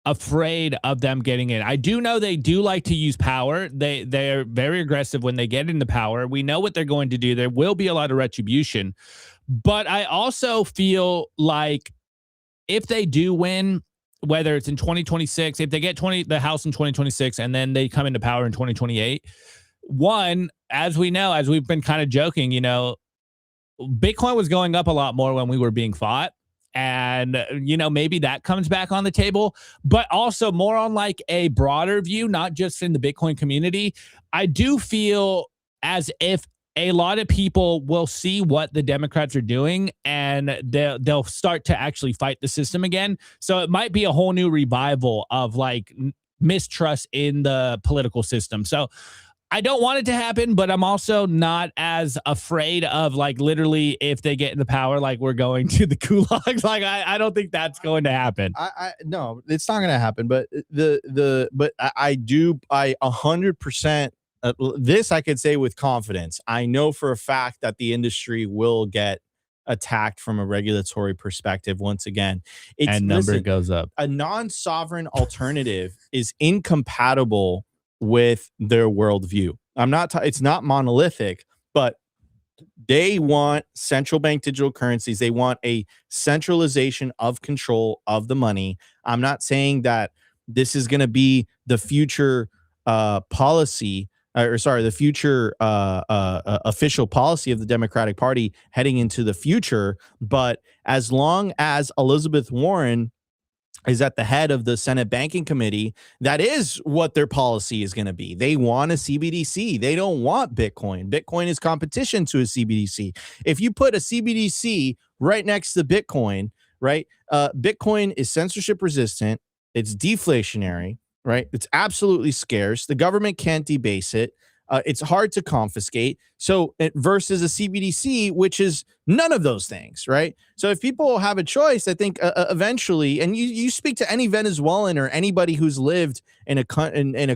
afraid of them getting in. I do know they do like to use power. They're very aggressive when they get into power. We know what they're going to do. There will be a lot of retribution, but I also feel like if they do win, whether it's in 2026, if they get the House in 2026 and then they come into power in 2028, one, as we know, as we've been kind of joking, Bitcoin was going up a lot more when we were being fought. And, maybe that comes back on the table, but also more on like a broader view, not just in the Bitcoin community. I do feel as if a lot of people will see what the Democrats are doing and they'll start to actually fight the system again. So it might be a whole new revival of like mistrust in the political system. So I don't want it to happen, but I'm also not as afraid of like literally if they get in the power, like we're going to the gulags. Like I don't think that's going to happen. No, it's not going to happen. But I 100%. This I could say with confidence. I know for a fact that the industry will get attacked from a regulatory perspective once again. Goes up. A non-sovereign alternative is incompatible with their worldview. It's not monolithic, but they want central bank digital currencies. They want a centralization of control of the money. I'm not saying that this is going to be the future policy, the future official policy of the Democratic Party heading into the future. But as long as Elizabeth Warren is at the head of the Senate Banking Committee, that is what their policy is going to be. They want a CBDC. They don't want Bitcoin. Bitcoin is competition to a CBDC. If you put a CBDC right next to Bitcoin, right? Bitcoin is censorship resistant. It's deflationary, right? It's absolutely scarce. The government can't debase it. It's hard to confiscate. So versus a CBDC, which is none of those things, right? So if people have a choice, I think eventually, and you speak to any Venezuelan or anybody who's lived in a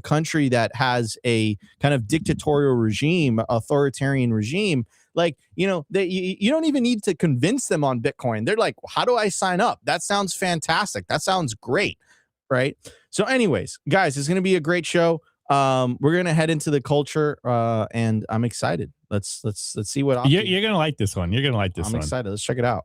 country that has a kind of dictatorial regime, authoritarian regime, like, you don't even need to convince them on Bitcoin. They're like, how do I sign up? That sounds fantastic. That sounds great, right? So anyways, guys, it's going to be a great show. We're gonna head into the culture, and I'm excited. Let's see what you're gonna like this one. I'm excited. Let's check it out.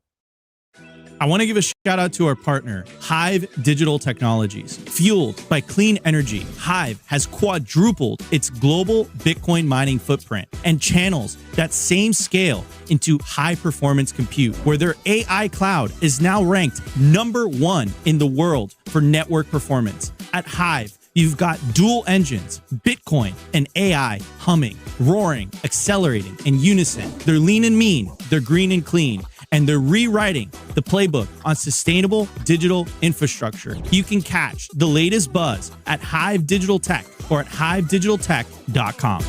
I want to give a shout out to our partner, HIVE Digital Technologies. Fueled by clean energy, HIVE has quadrupled its global Bitcoin mining footprint and channels that same scale into high performance compute, where their AI cloud is now ranked #1 in the world for network performance. At HIVE, you've got dual engines, Bitcoin and AI humming, roaring, accelerating in unison. They're lean and mean, they're green and clean, and they're rewriting the playbook on sustainable digital infrastructure. You can catch the latest buzz at Hive Digital Tech or at hivedigitaltech.com.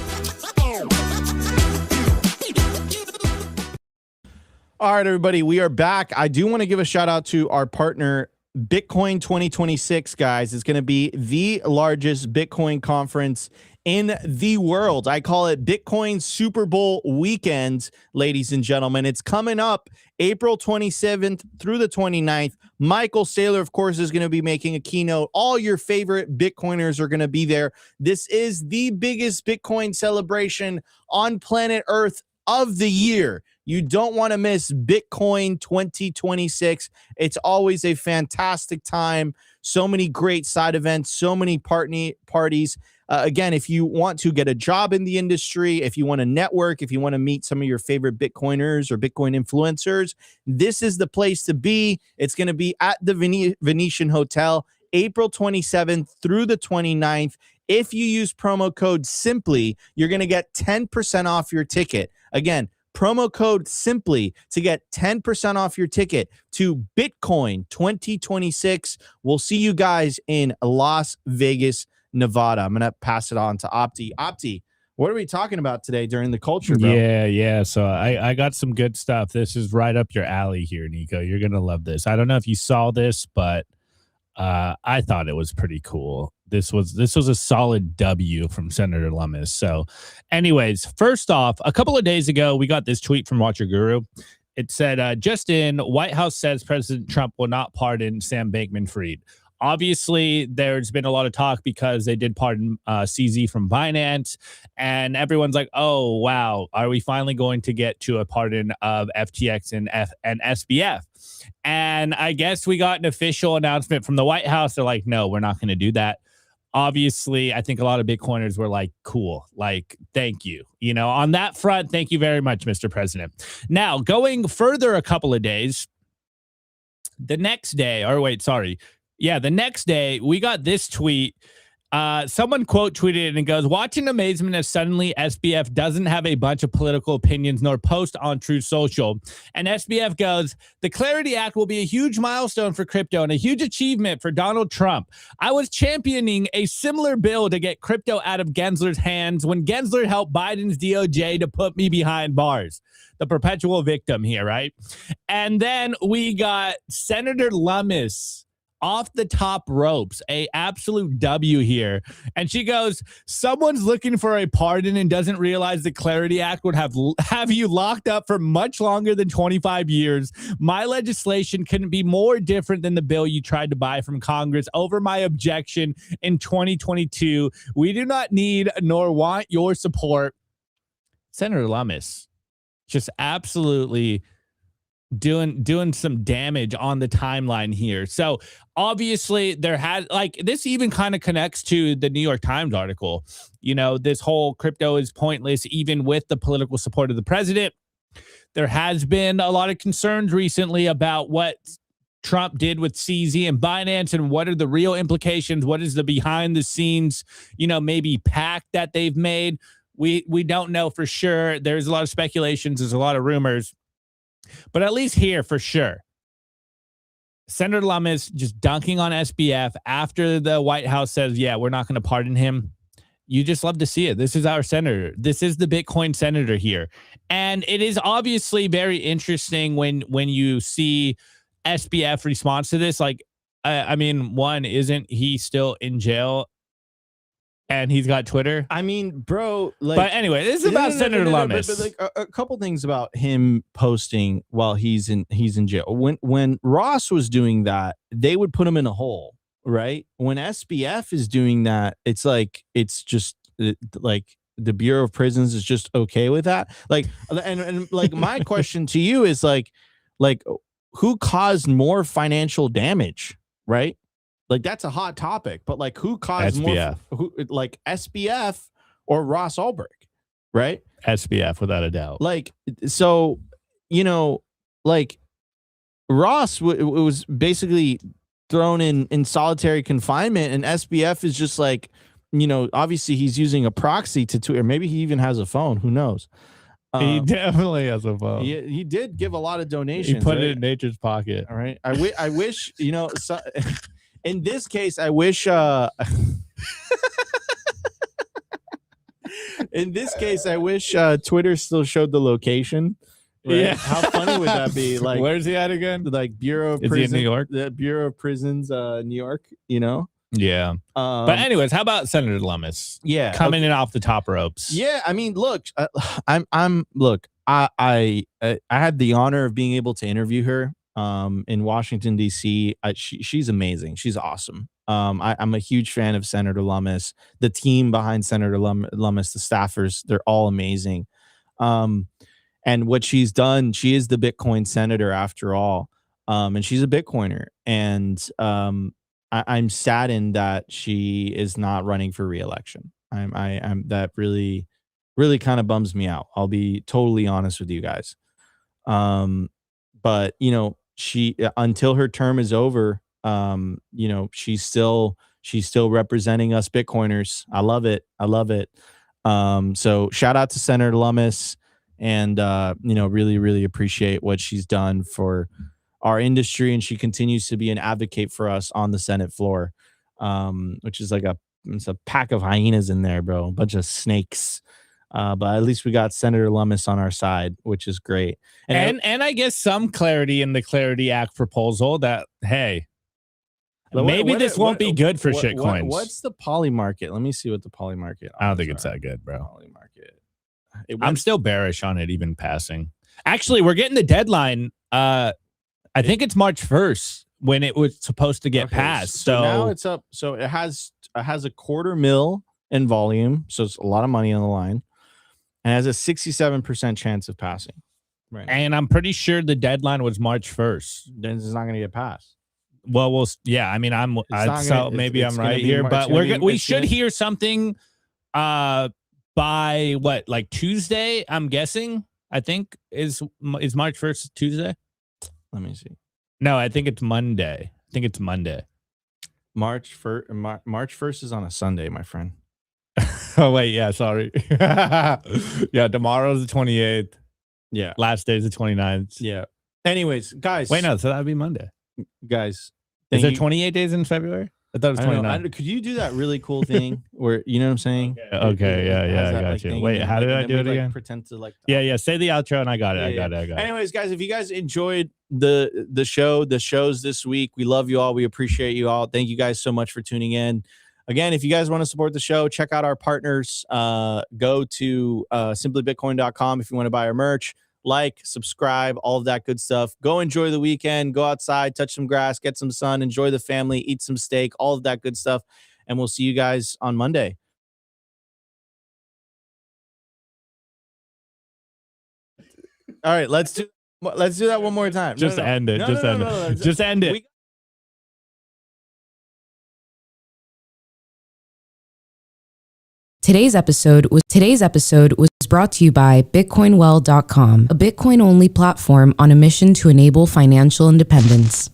All right, everybody, we are back. I do want to give a shout out to our partner, Bitcoin 2026, guys. It's going to be the largest Bitcoin conference in the world. I call it Bitcoin Super Bowl weekend, ladies and gentlemen. It's coming up April 27th through the 29th. Michael Saylor, of course, is going to be making a keynote. All your favorite Bitcoiners are going to be there. This is the biggest Bitcoin celebration on planet Earth of the year. You don't want to miss Bitcoin 2026. It's always a fantastic time. So many great side events, so many parties. Again, if you want to get a job in the industry, if you want to network, if you want to meet some of your favorite Bitcoiners or Bitcoin influencers, this is the place to be. It's going to be at the Venetian Hotel, April 27th through the 29th. If you use promo code SIMPLY, you're going to get 10% off your ticket. Again, promo code SIMPLY to get 10% off your ticket to Bitcoin 2026. We'll see you guys in Las Vegas, Nevada. I'm going to pass it on to Opti. Opti, what are we talking about today during the culture, bro? Yeah. So I got some good stuff. This is right up your alley here, Nico. You're going to love this. I don't know if you saw this, but I thought it was pretty cool. This was a solid W from Senator Lummis. So anyways, first off, a couple of days ago, we got this tweet from Watcher Guru. It said, just in, White House says President Trump will not pardon Sam Bankman-Fried. Obviously, there's been a lot of talk because they did pardon CZ from Binance, and everyone's like, oh, wow, are we finally going to get to a pardon of FTX and SBF? And I guess we got an official announcement from the White House. They're like, no, we're not going to do that. obviously, I think a lot of Bitcoiners were like, cool, like, thank you. You know, on that front, thank you very much, Mr. President. Now, going further a couple of days, the next day, or wait, sorry. Yeah, the next day, we got this tweet. Someone quote tweeted it and goes, watching amazement as suddenly SBF doesn't have a bunch of political opinions nor post on Truth Social. And SBF goes, the Clarity Act will be a huge milestone for crypto and a huge achievement for Donald Trump. I was championing a similar bill to get crypto out of Gensler's hands when Gensler helped Biden's DOJ to put me behind bars. The perpetual victim here, right? And then we got Senator Lummis off the top ropes, a absolute W here. And she goes, someone's looking for a pardon and doesn't realize the Clarity Act would have you locked up for much longer than 25 years. My legislation couldn't be more different than the bill you tried to buy from Congress over my objection in 2022. We do not need nor want your support. Senator Lummis just absolutely doing some damage on the timeline here. So obviously there had, like, this even kind of connects to the New York Times article. You know, this whole crypto is pointless even with the political support of the president. There has been a lot of concerns recently about what Trump did with CZ and Binance and what are the real implications. What is the behind the scenes, you know, maybe pact that they've made. We don't know for sure. There's a lot of speculations. There's a lot of rumors. But at least here, for sure, Senator Lummis just dunking on SBF after the White House says, yeah, we're not going to pardon him. You just love to see it. This is our senator. This is the Bitcoin senator here. And it is obviously very interesting when you see SBF response to this. Like, I mean, one, isn't he still in jail? And he's got Twitter. I mean, bro. Like, but anyway, this is about Senator Lummis. But like a couple things about him posting while he's in jail. When Ross was doing that, they would put him in a hole, right? When SBF is doing that, it's like it's just like the Bureau of Prisons is just okay with that. Like, and like my question to you is like who caused more financial damage, right? Like, that's a hot topic, but like, who caused SBF. more? Who, like SBF or Ross Ulbricht, right? SBF, without a doubt. Like, so, you know, like Ross was basically thrown in solitary confinement, and SBF is just like, you know, obviously he's using a proxy to Twitter. Maybe he even has a phone. Who knows? He definitely has a phone. He did give a lot of donations. He put it in Nature's pocket. All right. I wish, you know, so, in this case, I wish in this case, I wish Twitter still showed the location. Right? Yeah. How funny would that be? Like, where's he at again? Like Bureau of Is Prisons, he in New York? The Bureau of Prisons, New York, you know? Yeah. But anyways, how about Senator Lummis? Yeah. Coming in off the top ropes. Yeah. I mean, look, I had the honor of being able to interview her in Washington, D.C. She's amazing. She's awesome. I'm a huge fan of Senator Lummis. The team behind Senator Lummis, the staffers, they're all amazing. And what she's done, she is the Bitcoin senator after all. And she's a Bitcoiner. And I'm saddened that she is not running for re-election. I'm that really kind of bums me out. I'll be totally honest with you guys. But you know, she until her term is over, you know, she's still representing us Bitcoiners. I love it. So shout out to Senator Lummis, and you know, really appreciate what she's done for our industry, and she continues to be an advocate for us on the Senate floor, which is like it's a pack of hyenas in there, bro, a bunch of snakes. But at least we got Senator Lummis on our side, which is great. And I guess some clarity in the Clarity Act proposal that, hey, maybe this won't be good for shitcoins. What's the poly market? Let me see what the poly market. I don't think it's that good, bro. Poly market. I'm still bearish on it even passing. Actually, we're getting the deadline. I think it's March 1st when it was supposed to get passed. So now it's up. So it has a $250,000 in volume. So it's a lot of money on the line. And has a 67% chance of passing. Right. And I'm pretty sure the deadline was March 1st. Then it's not going to get passed. Well, yeah. I mean, so maybe I'm right here, but we should hear something by what, like Tuesday? I'm guessing. I think is March 1st Tuesday. Let me see. No, I think it's Monday. March 1st is on a Sunday, my friend. Oh wait, yeah, sorry. Yeah, tomorrow's the 28th. Yeah. Last day's the 29th. Yeah. Anyways, guys. Wait, no, so that'd be Monday. Guys. Is there 28 days in February? I thought it was 29. Could you do that really cool thing where, you know what I'm saying? Okay, yeah, I got you. Wait, how did I do it again? Pretend to like. Yeah, say the outro and I got it. I got it. Anyways, guys, if you guys enjoyed the shows this week, we love you all. We appreciate you all. Thank you guys so much for tuning in. Again, if you guys want to support the show, check out our partners. Go to simplybitcoin.com if you want to buy our merch. Like, subscribe, all of that good stuff. Go enjoy the weekend. Go outside, touch some grass, get some sun, enjoy the family, eat some steak, all of that good stuff. And we'll see you guys on Monday. All right, let's do that one more time. Just end it. Just end it. Today's episode was brought to you by BitcoinWell.com, a Bitcoin-only platform on a mission to enable financial independence.